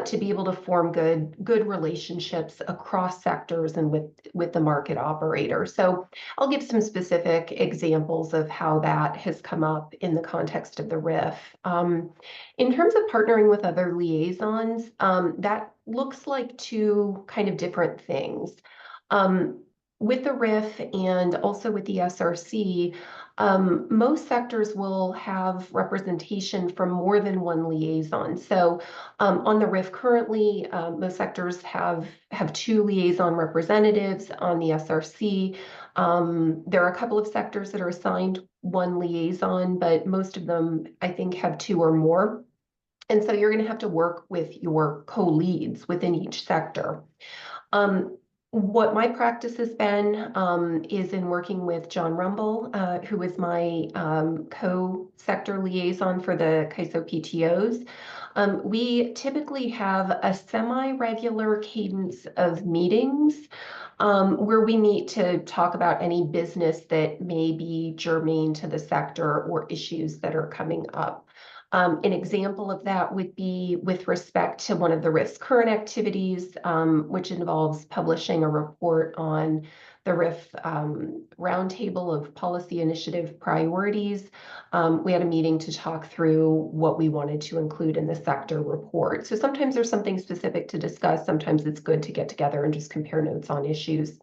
Speaker 6: to be able to form good relationships across sectors and with the market operator. So I'll give some specific examples of how that has come up in the context of the RIF. In terms of partnering with other liaisons, that looks like two kind of different things. With the RIF and also with the SRC, most sectors will have representation from more than one liaison. So on the RIF currently, most sectors have two liaison representatives. On the SRC, there are a couple of sectors that are assigned one liaison, but most of them, I think, have two or more. And so you're going to have to work with your co-leads within each sector. What my practice has been is in working with John Rumble, who is my co-sector liaison for the CAISO PTOs. We typically have a semi-regular cadence of meetings where we meet to talk about any business that may be germane to the sector or issues that are coming up. An example of that would be with respect to one of the RIF's current activities, which involves publishing a report on the RIF roundtable of policy initiative priorities. We had a meeting to talk through what we wanted to include in the sector report. So sometimes there's something specific to discuss. Sometimes it's good to get together and just compare notes on issues.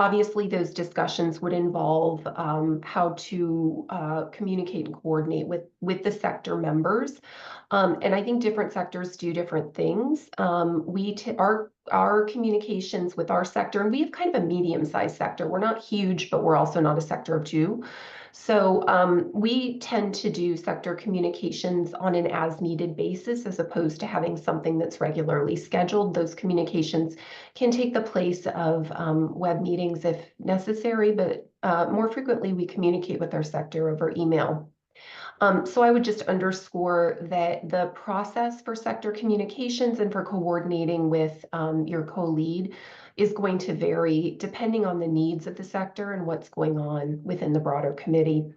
Speaker 6: Obviously, those discussions would involve how to communicate and coordinate with the sector members. And I think different sectors do different things. Our communications with our sector, and we have kind of a medium-sized sector. We're not huge, but we're also not a sector of two. So we tend to do sector communications on an as-needed basis as opposed to having something that's regularly scheduled. Those communications can take the place of web meetings if necessary, but more frequently we communicate with our sector over email. So I would just underscore that the process for sector communications and for coordinating with your co-lead is going to vary depending on the needs of the sector and what's going on within the broader committee.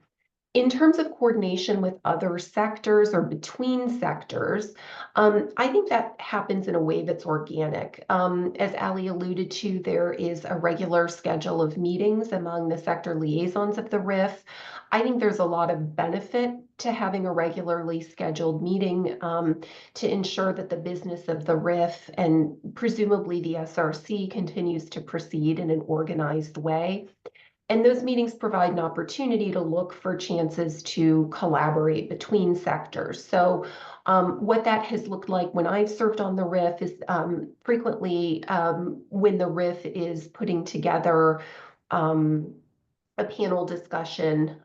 Speaker 6: In terms of coordination with other sectors or between sectors, I think that happens in a way that's organic. As Ali alluded to, there is a regular schedule of meetings among the sector liaisons of the RIF. I think there's a lot of benefit to having a regularly scheduled meeting to ensure that the business of the RIF and presumably the SRC continues to proceed in an organized way. And those meetings provide an opportunity to look for chances to collaborate between sectors. So what that has looked like when I've served on the RIF is frequently when the RIF is putting together a panel discussion,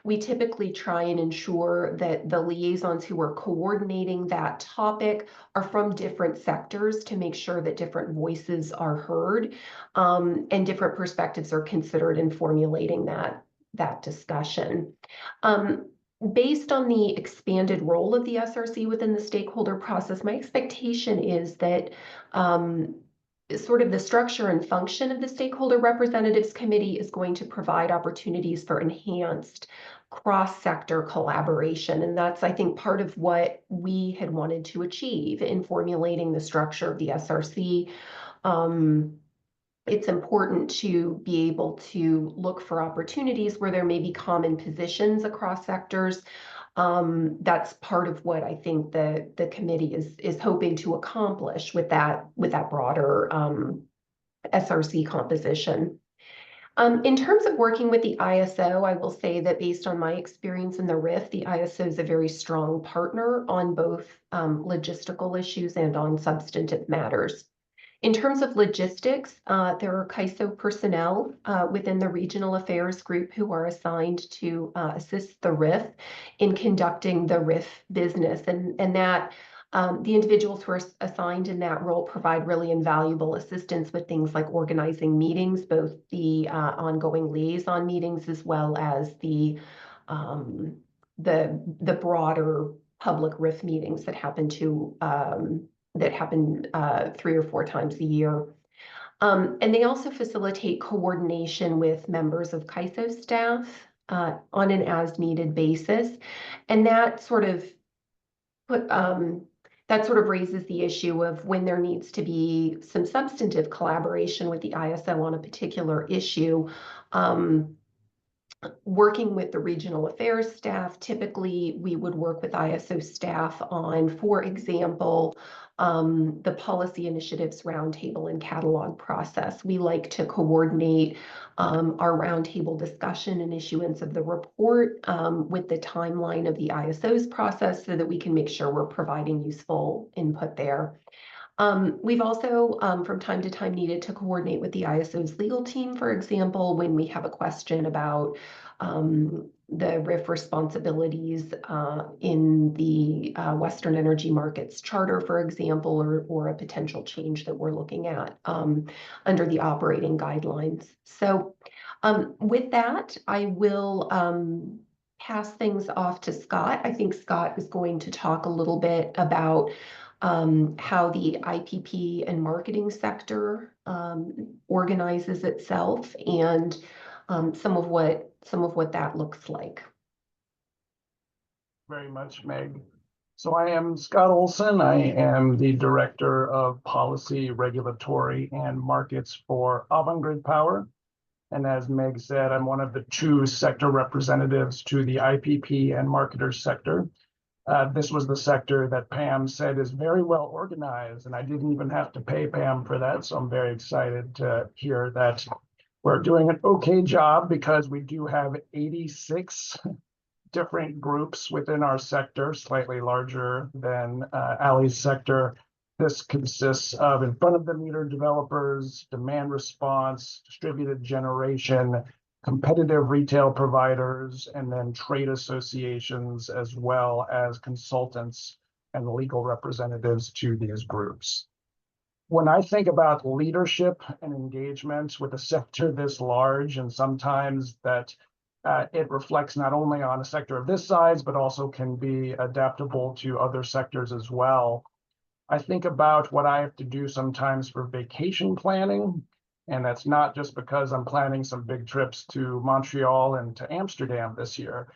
Speaker 6: we typically try and ensure that the liaisons who are coordinating that topic are from different sectors to make sure that different voices are heard and different perspectives are considered in formulating that discussion. Based on the expanded role of the SRC within the stakeholder process, my expectation is that sort of the structure and function of the Stakeholder Representatives Committee is going to provide opportunities for enhanced cross-sector collaboration. And that's, I think, part of what we had wanted to achieve in formulating the structure of the SRC. It's important to be able to look for opportunities where there may be common positions across sectors. That's part of what I think the committee is hoping to accomplish with that broader SRC composition. In terms of working with the ISO, I will say that based on my experience in the RIF, the ISO is a very strong partner on both logistical issues and on substantive matters. In terms of logistics, there are CAISO personnel within the regional affairs group who are assigned to assist the RIF in conducting the RIF business, and that the individuals who are assigned in that role provide really invaluable assistance with things like organizing meetings, both the ongoing liaison meetings as well as the broader public RIF meetings that happen 3 or 4 times a year. And they also facilitate coordination with members of CAISO staff on an as-needed basis. And that sort of raises the issue of when there needs to be some substantive collaboration with the ISO on a particular issue. Working with the regional affairs staff, typically we would work with ISO staff on, for example, the policy initiatives roundtable and catalog process. We like to coordinate our roundtable discussion and issuance of the report with the timeline of the ISO's process so that we can make sure we're providing useful input there. We've also, from time to time, needed to coordinate with the ISO's legal team, for example, when we have a question about the RIF responsibilities in the Western Energy Markets Charter, for example, or a potential change that we're looking at under the operating guidelines. So with that, I will pass things off to Scott. I think Scott is going to talk a little bit about how the IPP and marketing sector organizes itself and some of what that looks like.
Speaker 7: Very much, Meg. So I am Scott Olson. I am the Director of Policy, Regulatory, and Markets for Avangrid Power. And as Meg said, I'm one of the 2 sector representatives to the IPP and marketers sector. This was the sector that Pam said is very well organized, and I didn't even have to pay Pam for that. So I'm very excited to hear that we're doing an okay job, because we do have 86 different groups within our sector, slightly larger than Allie's sector. This consists of in front of the meter developers, demand response, distributed generation, competitive retail providers, and then trade associations, as well as consultants and legal representatives to these groups. When I think about leadership and engagement with a sector this large, and sometimes that it reflects not only on a sector of this size, but also can be adaptable to other sectors as well. I think about what I have to do sometimes for vacation planning. And that's not just because I'm planning some big trips to Montreal and to Amsterdam this year.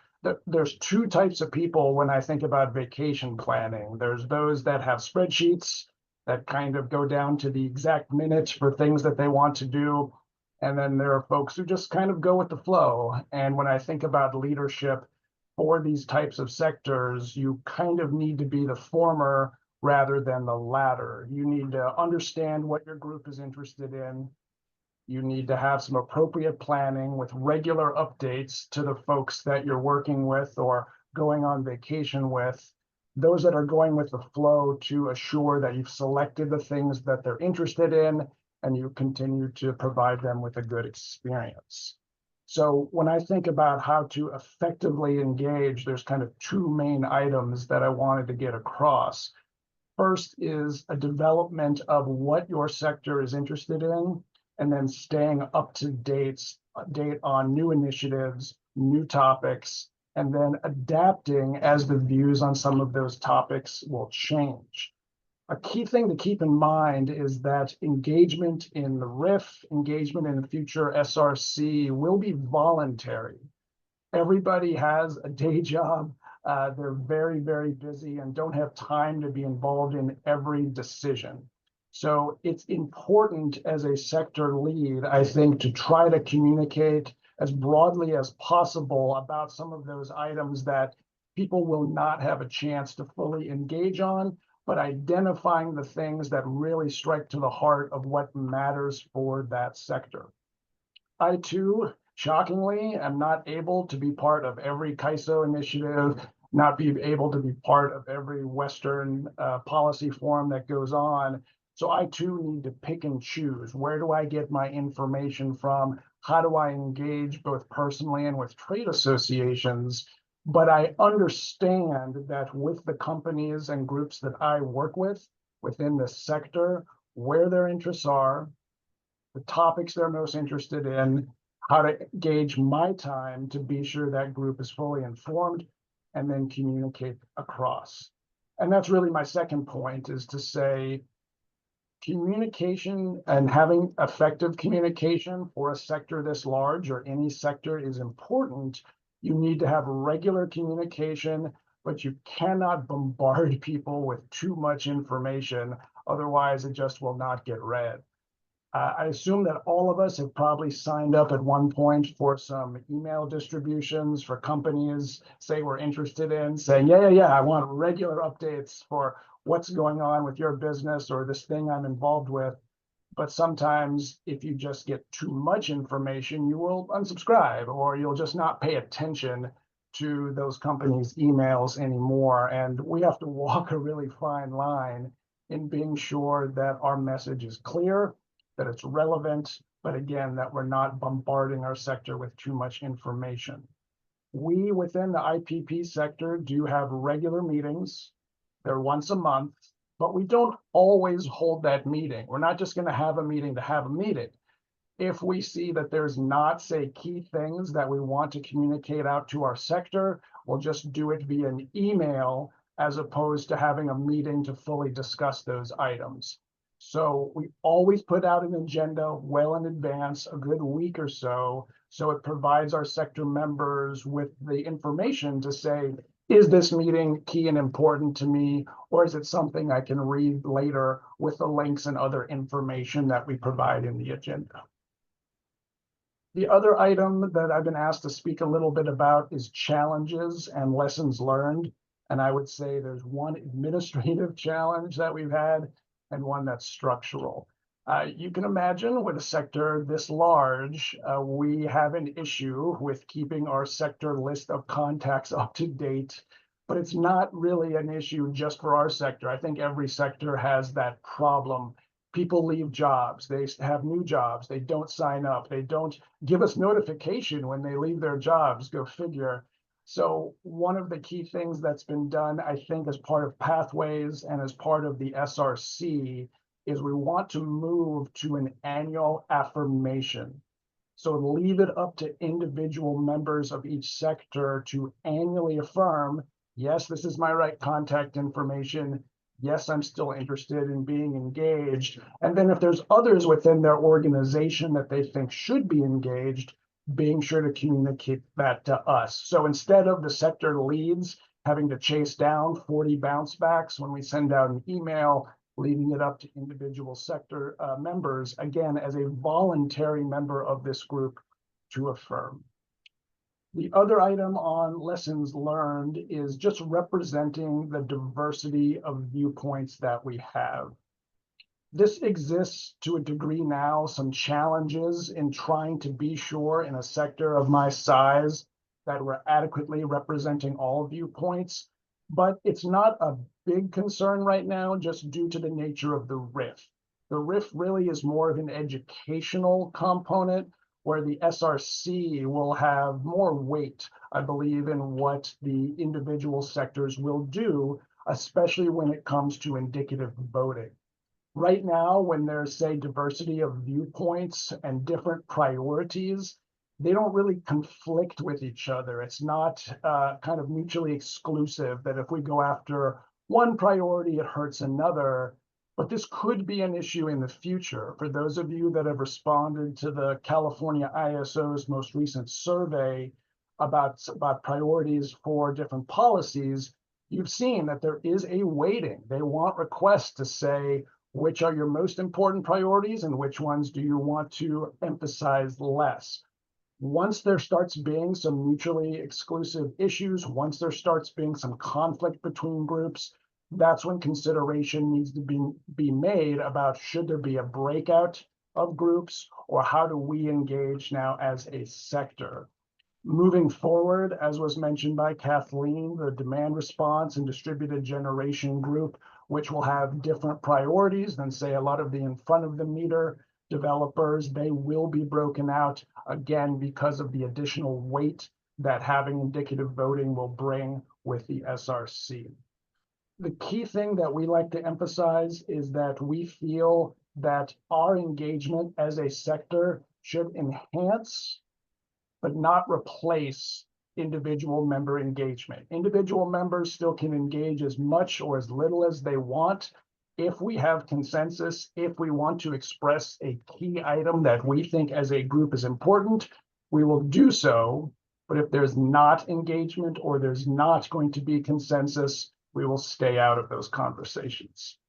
Speaker 7: There's 2 types of people when I think about vacation planning. There's those that have spreadsheets that kind of go down to the exact minute for things that they want to do. And then there are folks who just kind of go with the flow. And when I think about leadership for these types of sectors, you kind of need to be the former rather than the latter. You need to understand what your group is interested in. You need to have some appropriate planning with regular updates to the folks that you're working with or going on vacation with. Those that are going with the flow to assure that you've selected the things that they're interested in and you continue to provide them with a good experience. So when I think about how to effectively engage, there's kind of 2 main items that I wanted to get across. First is a development of what your sector is interested in, and then staying up to date on new initiatives, new topics, and then adapting as the views on some of those topics will change. A key thing to keep in mind is that engagement in the RIF, engagement in the future SRC will be voluntary. Everybody has a day job. They're very, very busy and don't have time to be involved in every decision. So it's important as a sector lead, I think, to try to communicate as broadly as possible about some of those items that people will not have a chance to fully engage on, but identifying the things that really strike to the heart of what matters for that sector. I too, shockingly, am not able to be part of every CAISO initiative, not be able to be part of every Western policy forum that goes on. So I too need to pick and choose. Where do I get my information from? How do I engage both personally and with trade associations? But I understand that with the companies and groups that I work with within the sector, where their interests are, the topics they're most interested in, how to gauge my time to be sure that group is fully informed, and then communicate across. And that's really my second point, is to say communication and having effective communication for a sector this large or any sector is important. You need to have regular communication, but you cannot bombard people with too much information. Otherwise, it just will not get read. I assume that all of us have probably signed up at one point for some email distributions for companies, say we're interested in, saying, yeah, I want regular updates for what's going on with your business or this thing I'm involved with. But sometimes if you just get too much information, you will unsubscribe or you'll just not pay attention to those companies' emails anymore. And we have to walk a really fine line in being sure that our message is clear, that it's relevant, but again, that we're not bombarding our sector with too much information. We within the IPP sector do have regular meetings. They're once a month, but we don't always hold that meeting. We're not just going to have a meeting to have a meeting. If we see that there's not, say, key things that we want to communicate out to our sector, we'll just do it via an email as opposed to having a meeting to fully discuss those items. So we always put out an agenda well in advance, a good week or so it provides our sector members with the information to say, is this meeting key and important to me, or is it something I can read later with the links and other information that we provide in the agenda? The other item that I've been asked to speak a little bit about is challenges and lessons learned. And I would say there's one administrative challenge that we've had and one that's structural. You can imagine with a sector this large, we have an issue with keeping our sector list of contacts up to date, but it's not really an issue just for our sector. I think every sector has that problem. People leave jobs, they have new jobs, they don't sign up, they don't give us notification when they leave their jobs, go figure. So one of the key things that's been done, I think, as part of Pathways and as part of the SRC is we want to move to an annual affirmation. So leave it up to individual members of each sector to annually affirm, yes, this is my right contact information. Yes, I'm still interested in being engaged. And then if there's others within their organization that they think should be engaged, being sure to communicate that to us. So instead of the sector leads having to chase down 40 bounce backs when we send out an email, leaving it up to individual sector members, again, as a voluntary member of this group to affirm. The other item on lessons learned is just representing the diversity of viewpoints that we have. This exists to a degree now, some challenges in trying to be sure in a sector of my size that we're adequately representing all viewpoints, but it's not a big concern right now just due to the nature of the RIF. The RIF really is more of an educational component where the SRC will have more weight, I believe, in what the individual sectors will do, especially when it comes to indicative voting. Right now, when there's, say, diversity of viewpoints and different priorities, they don't really conflict with each other. It's not kind of mutually exclusive that if we go after one priority, it hurts another. But this could be an issue in the future. For those of you that have responded to the California ISO's most recent survey about priorities for different policies, you've seen that there is a weighting. They want requests to say, which are your most important priorities and which ones do you want to emphasize less? Once there starts being some mutually exclusive issues, once there starts being some conflict between groups, that's when consideration needs to be made about should there be a breakout of groups or how do we engage now as a sector. Moving forward, as was mentioned by Kathleen, the demand response and distributed generation group, which will have different priorities than say a lot of the in front of the meter developers, they will be broken out again because of the additional weight that having indicative voting will bring with the SRC. The key thing that we like to emphasize is that we feel that our engagement as a sector should enhance but not replace individual member engagement. Individual members still can engage as much or as little as they want. If we have consensus, if we want to express a key item that we think as a group is important, we will do so. But if there's not engagement or there's not going to be consensus, we will stay out of those conversations.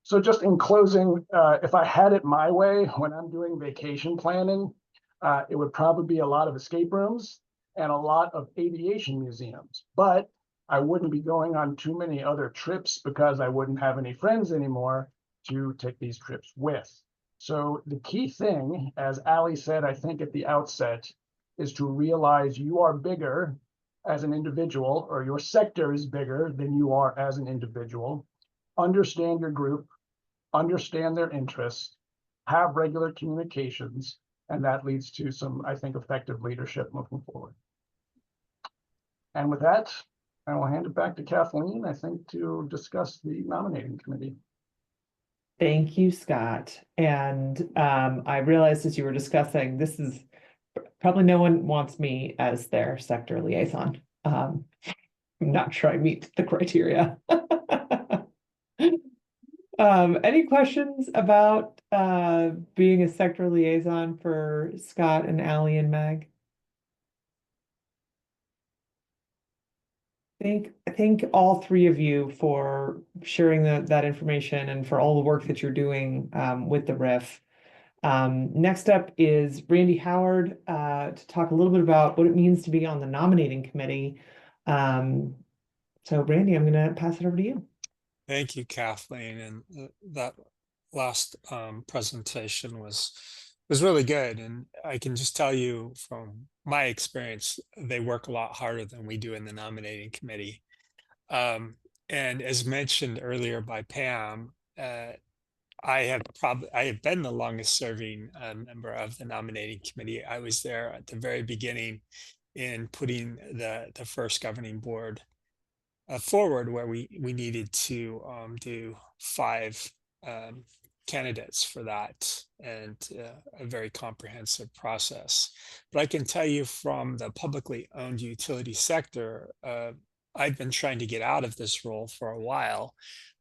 Speaker 7: So just in closing, if I had it my way when I'm doing vacation planning, it would probably be a lot of escape rooms and a lot of aviation museums, but I wouldn't be going on too many other trips because I wouldn't have any friends anymore to take these trips with. So the key thing, as Ali said, I think at the outset, is to realize you are bigger as an individual, or your sector is bigger than you are as an individual. Understand your group, understand their interests, have regular communications, and that leads to some, I think, effective leadership moving forward. And with that, I will hand it back to Kathleen, I think, to discuss the nominating committee.
Speaker 1: Thank you, Scott. And I realized as you were discussing, this is probably no one wants me as their sector liaison. I'm not sure I meet the criteria. Any questions about being a sector liaison for Scott and Ali and Meg? Thank all three of you for sharing that information and for all the work that you're doing with the RIF. Next up is Randy Howard to talk a little bit about what it means to be on the nominating committee. So Randy, I'm going to pass it over to you.
Speaker 3: Thank you, Kathleen. And that last presentation was really good. And I can just tell you from my experience, they work a lot harder than we do in the nominating committee. And as mentioned earlier by Pam, I have been the longest serving member of the nominating committee. I was there at the very beginning in putting the first governing board forward, where we needed to do 5 candidates for that, and a very comprehensive process. But I can tell you from the publicly owned utility sector, I've been trying to get out of this role for a while.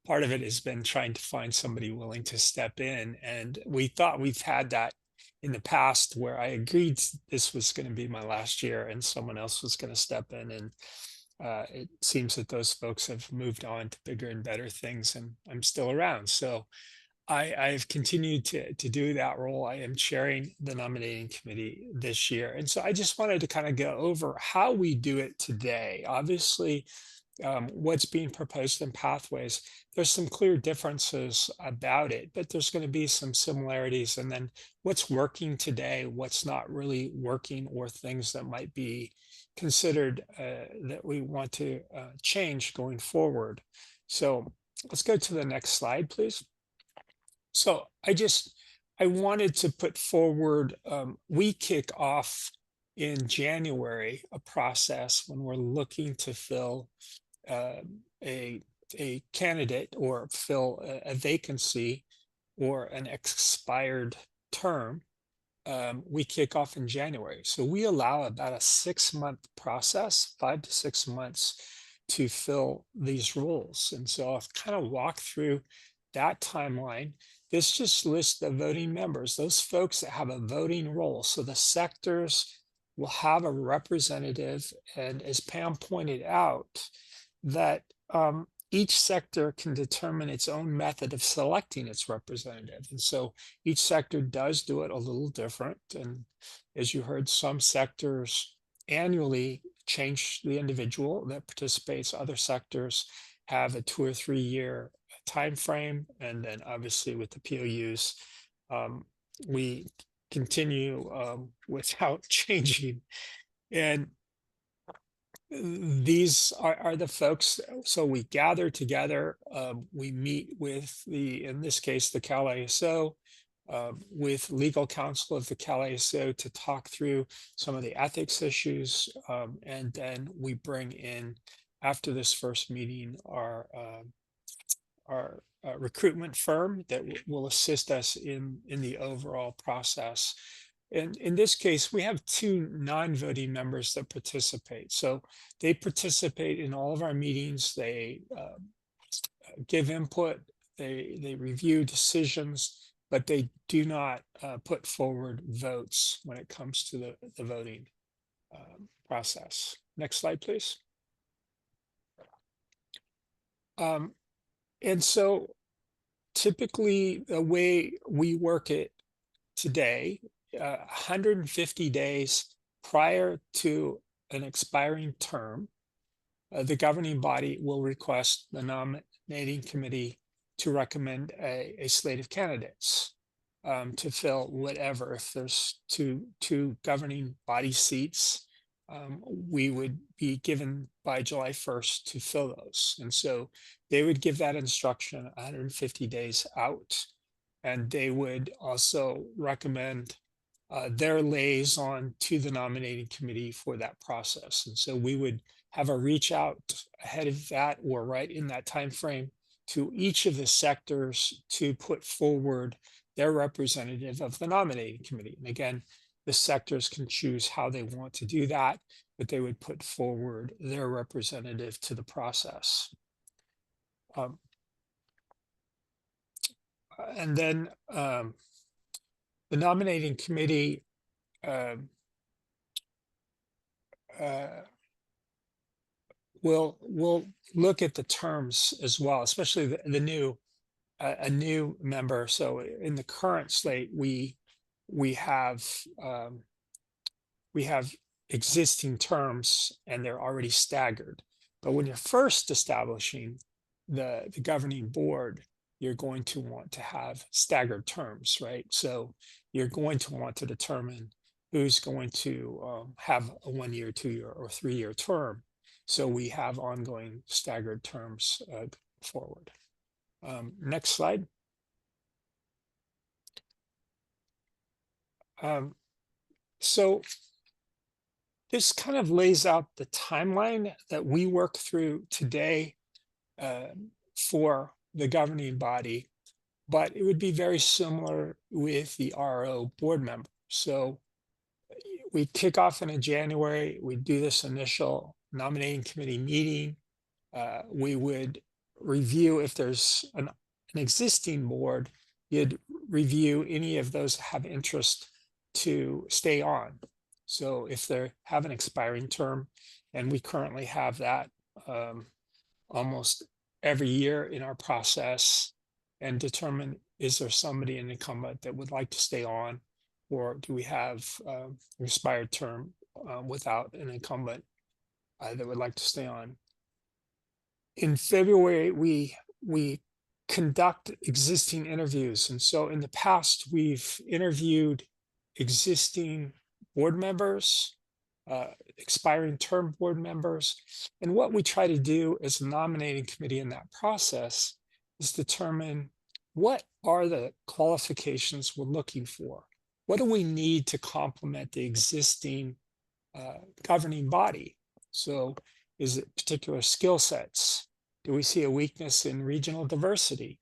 Speaker 3: Part of it has been trying to find somebody willing to step in, and we thought we've had that in the past, where I agreed this was going to be my last year and someone else was going to step in, and it seems that those folks have moved on to bigger and better things, and I'm still around. So I've continued to do that role. I am chairing the nominating committee this year. And so I just wanted to kind of go over how we do it today. Obviously, what's being proposed in Pathways, there's some clear differences about it, but there's going to be some similarities. And then what's working today, what's not really working, or things that might be considered that we want to change going forward. So let's go to the next slide, please. So I wanted to put forward, we kick off in January a process when we're looking to fill a candidate or fill a vacancy or an expired term. We kick off in January. So we allow about a 6-month process, 5 to 6 months, to fill these roles. And so I'll kind of walk through that timeline, this just lists the voting members, those folks that have a voting role. So the sectors will have a representative, and as Pam pointed out, that each sector can determine its own method of selecting its representative. And so each sector does do it a little different. And as you heard, some sectors annually change the individual that participates. Other sectors have a 2 or 3 year time frame. And then obviously with the POUs, we continue without changing. And these are the folks. So we gather together, we meet with in this case, the Cal ISO, with legal counsel of the Cal ISO to talk through some of the ethics issues. And then we bring in, after this first meeting, our recruitment firm that will assist us in the overall process. And in this case, we have 2 non-voting members that participate. So they participate in all of our meetings. They give input, they review decisions, but they do not put forward votes when it comes to the voting process. Next slide, please. And so typically the way we work it today, 150 days prior to an expiring term, the governing body will request the nominating committee to recommend a slate of candidates to fill whatever. If there's two governing body seats, we would be given by July 1st to fill those. And so they would give that instruction 150 days out. And they would also recommend their liaison to the nominating committee for that process. And so we would have a reach out ahead of that or right in that time frame to each of the sectors to put forward their representative of the nominating committee. And again, the sectors can choose how they want to do that, but they would put forward their representative to the process. And then the nominating committee will look at the terms as well, especially the new a new member. So in the current slate, we have existing terms and they're already staggered. But when you're first establishing the governing board, you're going to want to have staggered terms, right? So you're going to want to determine who's going to have a 1 year, 2 year, or 3 year term. So we have ongoing staggered terms forward. Next slide. So this kind of lays out the timeline that we work through today for the governing body, but it would be very similar with the RO board member. So we kick off in January, we do this initial nominating committee meeting. We would review if there's an existing board, you'd review any of those that have interest to stay on. So if they have an expiring term, and we currently have that almost every year in our process, and determine, is there somebody, an incumbent, that would like to stay on, or do we have an expired term without an incumbent that would like to stay on. In February, we conduct existing interviews. And so in the past, we've interviewed existing board members, expiring term board members. And what we try to do as a nominating committee in that process is determine what are the qualifications we're looking for. What do we need to complement the existing governing body? So is it particular skill sets? Do we see a weakness in regional diversity?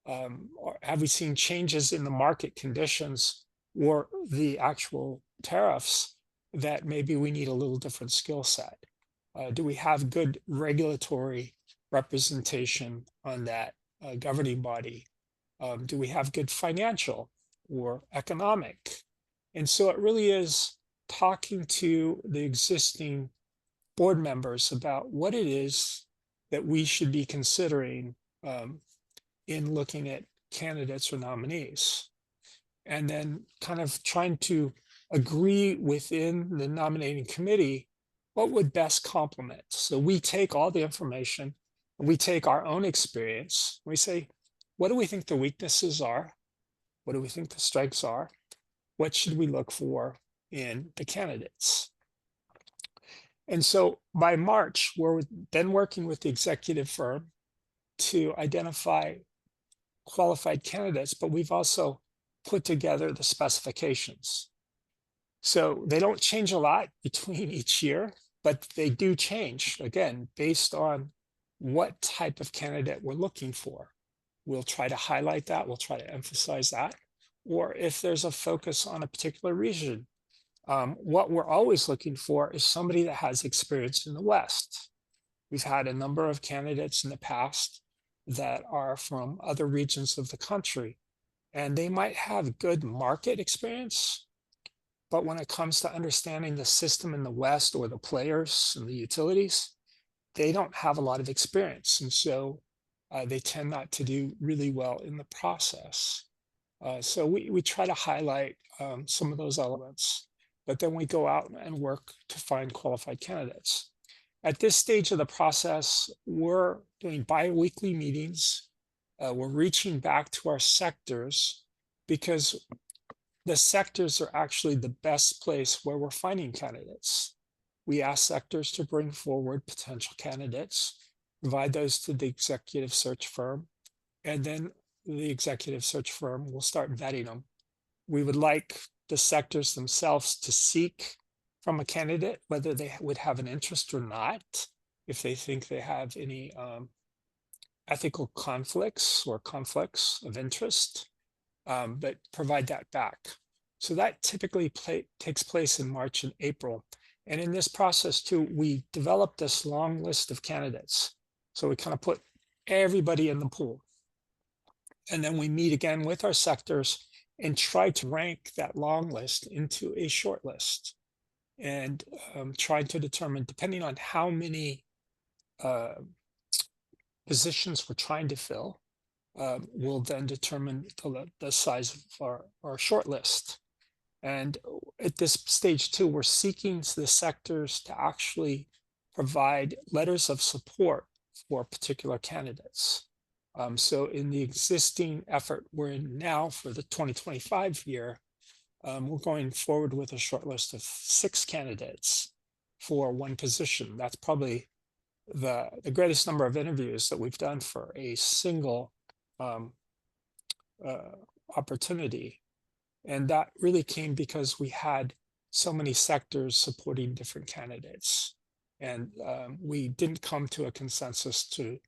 Speaker 3: Or have we seen changes in the market conditions or the actual tariffs that maybe we need a little different skill set? Do we have good regulatory representation on that governing body? Do we have good financial or economic? And so it really is talking to the existing board members about what it is that we should be considering in looking at candidates or nominees. And then kind of trying to agree within the nominating committee what would best complement. So we take all the information, we take our own experience, we say, what do we think the weaknesses are? What do we think the strengths are? What should we look for in the candidates? And so by March, we're then working with the executive firm to identify qualified candidates, but we've also put together the specifications. So they don't change a lot between each year, but they do change, again, based on what type of candidate we're looking for. We'll try to highlight that, we'll try to emphasize that. Or if there's a focus on a particular region, what we're always looking for is somebody that has experience in the West. We've had a number of candidates in the past that are from other regions of the country, and they might have good market experience, but when it comes to understanding the system in the West or the players and the utilities, they don't have a lot of experience. And so they tend not to do really well in the process. So we try to highlight some of those elements, but then we go out and work to find qualified candidates. At this stage of the process, we're doing bi-weekly meetings. We're reaching back to our sectors because the sectors are actually the best place where we're finding candidates. We ask sectors to bring forward potential candidates, provide those to the executive search firm, and then the executive search firm will start vetting them. We would like the sectors themselves to seek from a candidate whether they would have an interest or not, if they think they have any ethical conflicts or conflicts of interest, but provide that back. So that typically takes place in March and April. And in this process too, we develop this long list of candidates. So we kind of put everybody in the pool. And then we meet again with our sectors and try to rank that long list into a short list. And try to determine, depending on how many positions we're trying to fill, will then determine the size of our short list. And at this stage too, we're seeking the sectors to actually provide letters of support for particular candidates. So in the existing effort we're in now for the 2025 year, we're going forward with a short list of 6 candidates for one position. That's probably the greatest number of interviews that we've done for a single opportunity. And that really came because we had so many sectors supporting different candidates. And we didn't come to a consensus to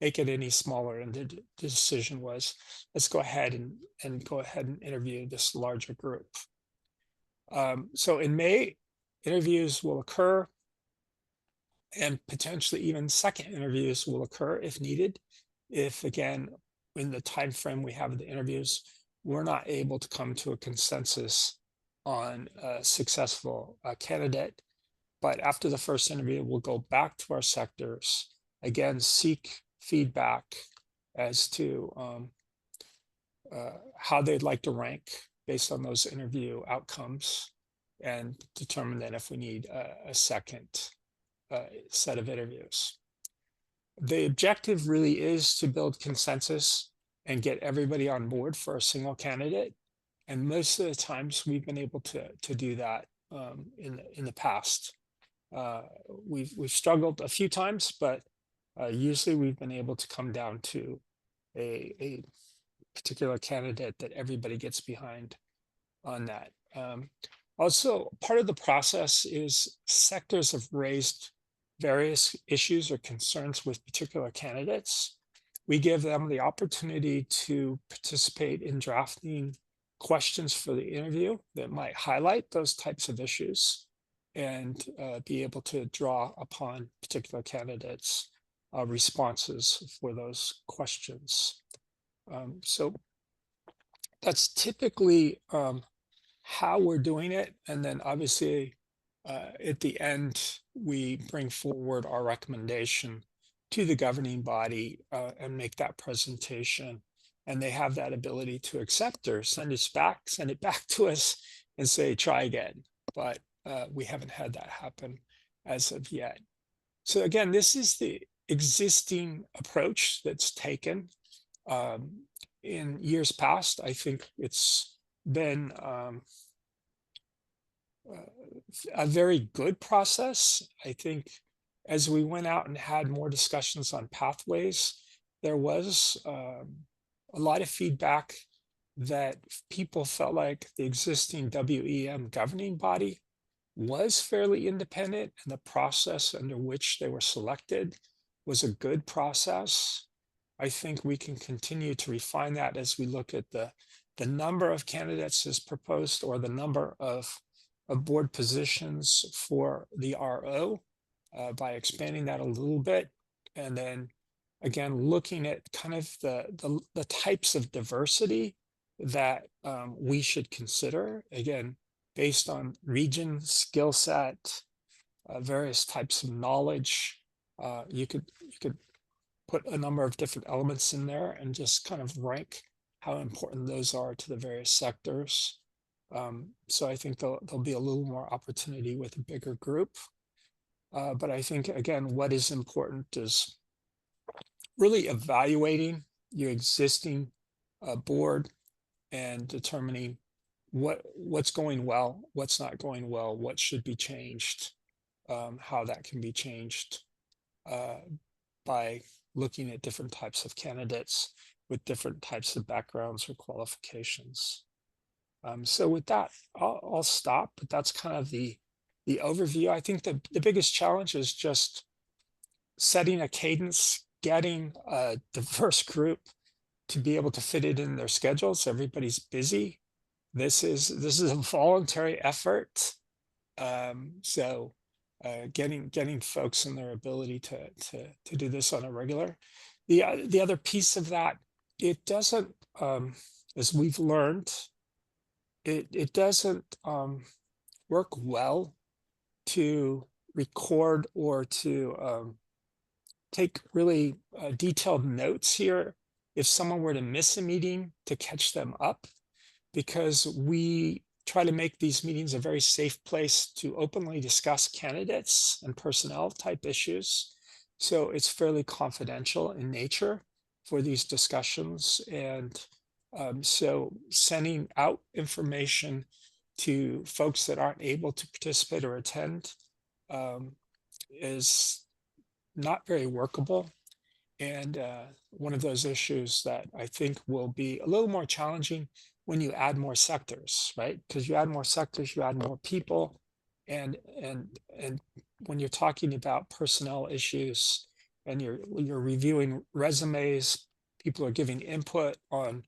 Speaker 3: make it any smaller. And the decision was, let's go ahead and go ahead and interview this larger group. So in May, interviews will occur, and potentially even second interviews will occur if needed. If, again, in the time frame we have the interviews, we're not able to come to a consensus on a successful candidate. But after the first interview, we'll go back to our sectors, again, seek feedback as to how they'd like to rank based on those interview outcomes, and determine then if we need a second set of interviews. The objective really is to build consensus and get everybody on board for a single candidate. And most of the times we've been able to do that in the past. We've struggled a few times, but usually we've been able to come down to a particular candidate that everybody gets behind on that. Also, part of the process is sectors have raised various issues or concerns with particular candidates. We give them the opportunity to participate in drafting questions for the interview that might highlight those types of issues, and be able to draw upon particular candidates' responses for those questions. So that's typically how we're doing it. And then obviously at the end, we bring forward our recommendation to the governing body and make that presentation. And they have that ability to accept or send it back to us and say, try again. But we haven't had that happen as of yet. So again, this is the existing approach that's taken. In years past, I think it's been a very good process. I think as we went out and had more discussions on pathways, there was a lot of feedback that people felt like the existing WEM governing body was fairly independent, and the process under which they were selected was a good process. I think we can continue to refine that as we look at the number of candidates as proposed, or the number of board positions for the RO by expanding that a little bit. And then again, looking at kind of the types of diversity that we should consider, again, based on region, skill set, various types of knowledge. You could put a number of different elements in there and just kind of rank how important those are to the various sectors. So I think there'll be a little more opportunity with a bigger group. But I think, again, what is important is really evaluating your existing board and determining what's going well, what's not going well, what should be changed, how that can be changed by looking at different types of candidates with different types of backgrounds or qualifications. So with that, I'll stop, but that's kind of the overview. I think the biggest challenge is just setting a cadence, getting a diverse group to be able to fit it in their schedules. Everybody's busy. This is a voluntary effort. So getting folks and their ability to do this on a regular. The other piece of that, it doesn't, as we've learned, it doesn't work well to record or to take really detailed notes here if someone were to miss a meeting, to catch them up, because we try to make these meetings a very safe place to openly discuss candidates and personnel type issues. So it's fairly confidential in nature for these discussions. And so sending out information to folks that aren't able to participate or attend is not very workable. And one of those issues that I think will be a little more challenging when you add more sectors, right? Because you add more sectors, you add more people. And when you're talking about personnel issues and you're reviewing resumes, people are giving input on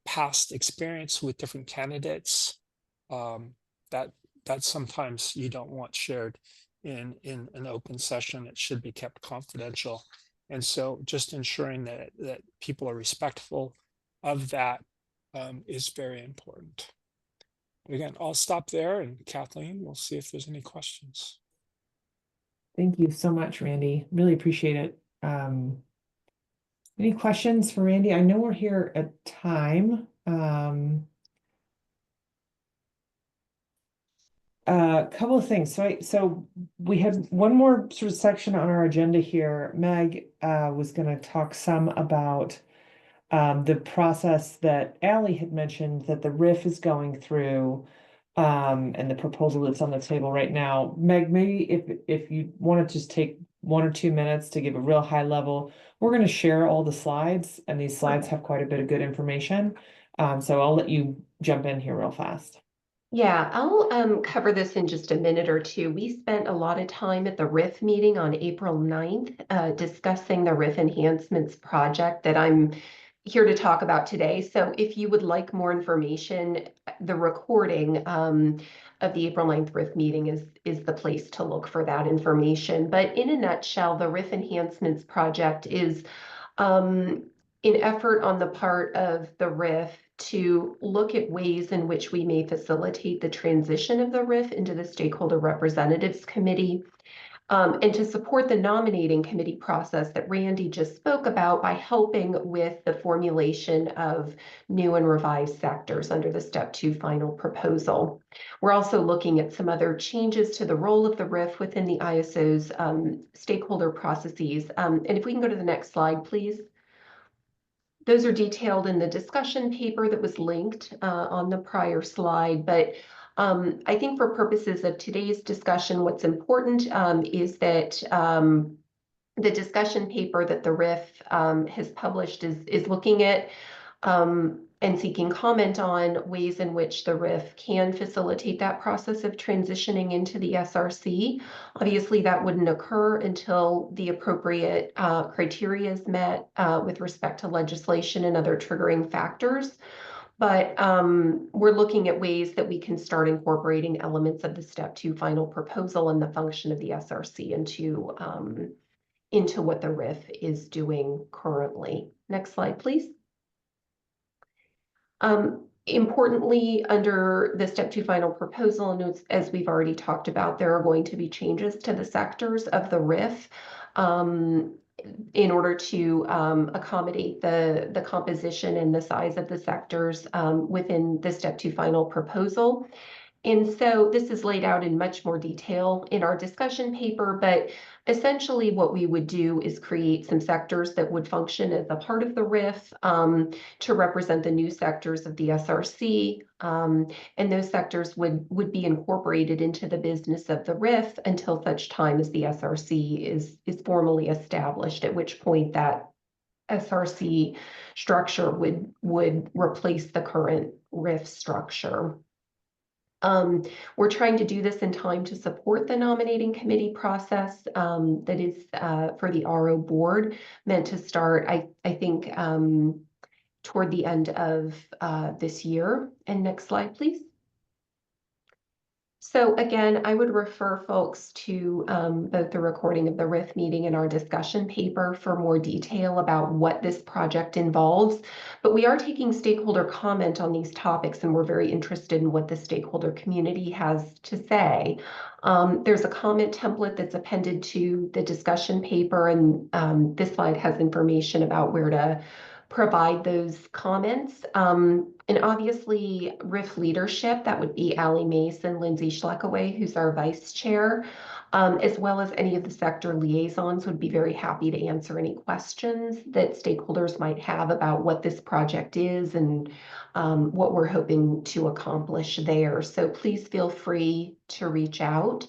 Speaker 3: past experience with different candidates, that sometimes you don't want shared in an open session. It should be kept confidential. And so just ensuring that people are respectful of that is very important. But again, I'll stop there, and Kathleen, we'll see if there's any questions.
Speaker 1: Thank you so much, Randy. Really appreciate it. Any questions for Randy? I know we're here at time. A couple of things. So we had one more sort of section on our agenda here. Meg was going to talk some about the process that Allie had mentioned that the RIF is going through, and the proposal that's on the table right now. Meg, maybe if you want to just take 1 or 2 minutes to give a real high level. We're going to share all the slides, and these slides have quite a bit of good information. So I'll let you jump in here real fast.
Speaker 6: Yeah, I'll cover this in just a minute or two. We spent a lot of time at the RIF meeting on April 9th discussing the RIF enhancements project that I'm here to talk about today. So if you would like more information, the recording of the April 9th RIF meeting is the place to look for that information. But in a nutshell, the RIF enhancements project is an effort on the part of the RIF to look at ways in which we may facilitate the transition of the RIF into the Stakeholder Representatives Committee, and to support the nominating committee process that Randy just spoke about by helping with the formulation of new and revised sectors under the Step 2 final proposal. We're also looking at some other changes to the role of the RIF within the ISO's stakeholder processes. And if we can go to the next slide, please. Those are detailed in the discussion paper that was linked on the prior slide, but I think for purposes of today's discussion, what's important is that the discussion paper that the RIF has published is looking at and seeking comment on ways in which the RIF can facilitate that process of transitioning into the SRC. Obviously, that wouldn't occur until the appropriate criteria is met with respect to legislation and other triggering factors. But we're looking at ways that we can start incorporating elements of the Step 2 final proposal and the function of the SRC into what the RIF is doing currently. Next slide, please. Importantly, under the Step 2 final proposal, and as we've already talked about, there are going to be changes to the sectors of the RIF in order to accommodate the composition and the size of the sectors within the Step 2 final proposal. And so this is laid out in much more detail in our discussion paper, but essentially what we would do is create some sectors that would function as a part of the RIF to represent the new sectors of the SRC. And those sectors would be incorporated into the business of the RIF until such time as the SRC is formally established, at which point that SRC structure would replace the current RIF structure. We're trying to do this in time to support the nominating committee process that is for the RO board, meant to start, I think, toward the end of this year. And next slide, please. So again, I would refer folks to both the recording of the RIF meeting and our discussion paper for more detail about what this project involves. But we are taking stakeholder comment on these topics, and we're very interested in what the stakeholder community has to say. There's a comment template that's appended to the discussion paper, and this slide has information about where to provide those comments. And obviously, RIF leadership, that would be Allie Mason, Lindsay Schleckaway, who's our vice chair, as well as any of the sector liaisons would be very happy to answer any questions that stakeholders might have about what this project is and what we're hoping to accomplish there. So please feel free to reach out.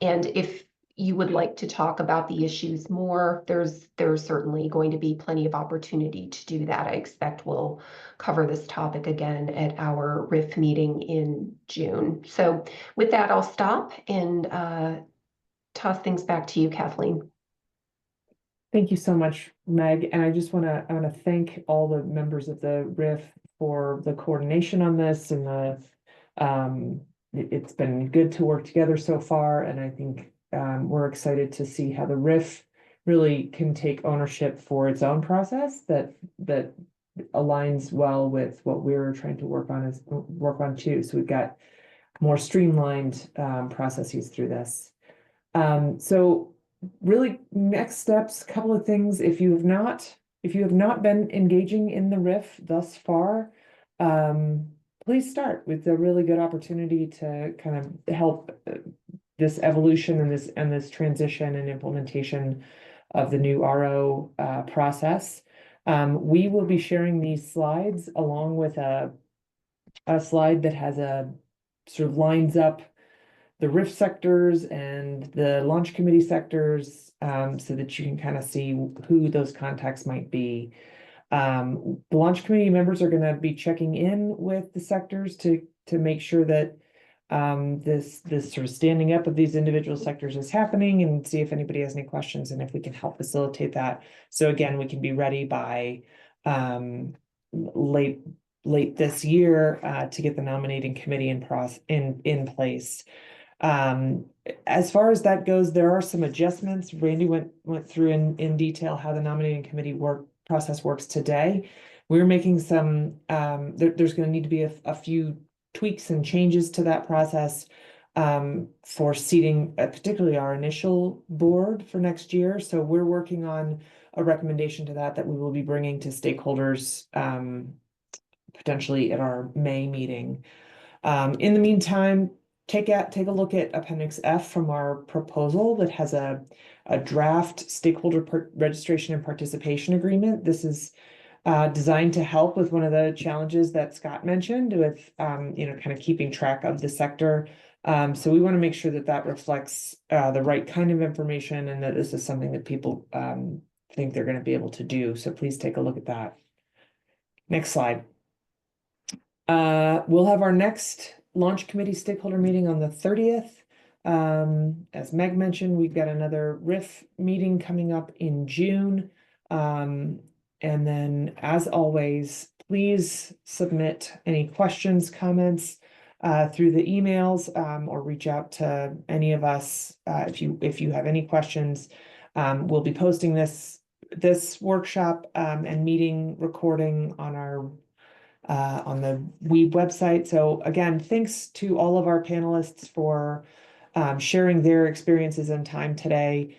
Speaker 6: And if you would like to talk about the issues more, there's certainly going to be plenty of opportunity to do that. I expect we'll cover this topic again at our RIF meeting in June. So with that, I'll stop and toss things back to you, Kathleen.
Speaker 1: Thank you so much, Meg. And I just want to thank all the members of the RIF for the coordination on this, and it's been good to work together so far. And I think we're excited to see how the RIF really can take ownership for its own process that aligns well with what we're trying to work on too. So we've got more streamlined processes through this. So really next steps, a couple of things. If you have not been engaging in the RIF thus far, please start with a really good opportunity to kind of help this evolution and this transition and implementation of the new RO process. We will be sharing these slides along with a slide that has a sort of lines up the RIF sectors and the launch committee sectors, so that you can kind of see who those contacts might be. The launch committee members are going to be checking in with the sectors to make sure that this sort of standing up of these individual sectors is happening, and see if anybody has any questions and if we can help facilitate that. So again, we can be ready by late this year to get the nominating committee in place. As far as that goes, there are some adjustments. Randy went through in detail how the nominating committee process works today. We're making some, there's going to need to be a few tweaks and changes to that process for seating, particularly our initial board for next year. So we're working on a recommendation to that we will be bringing to stakeholders potentially at our May meeting. In the meantime, take a look at Appendix F from our proposal that has a draft stakeholder registration and participation agreement. This is designed to help with one of the challenges that Scott mentioned with, kind of keeping track of the sector. So we want to make sure that reflects the right kind of information and that this is something that people think they're going to be able to do. So please take a look at that. Next slide. We'll have our next launch committee stakeholder meeting on the 30th. As Meg mentioned, we've got another RIF meeting coming up in June. And then, as always, please submit any questions, comments through the emails or reach out to any of us if you have any questions. We'll be posting this workshop and meeting recording on our on the Weeb website. So again, thanks to all of our panelists for sharing their experiences and time today.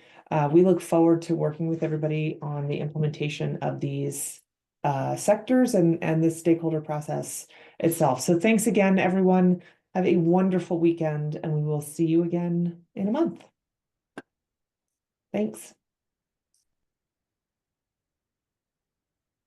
Speaker 1: We look forward to working with everybody on the implementation of these sectors and the stakeholder process itself. So thanks again, everyone. Have a wonderful weekend, and we will see you again in a month. Thanks.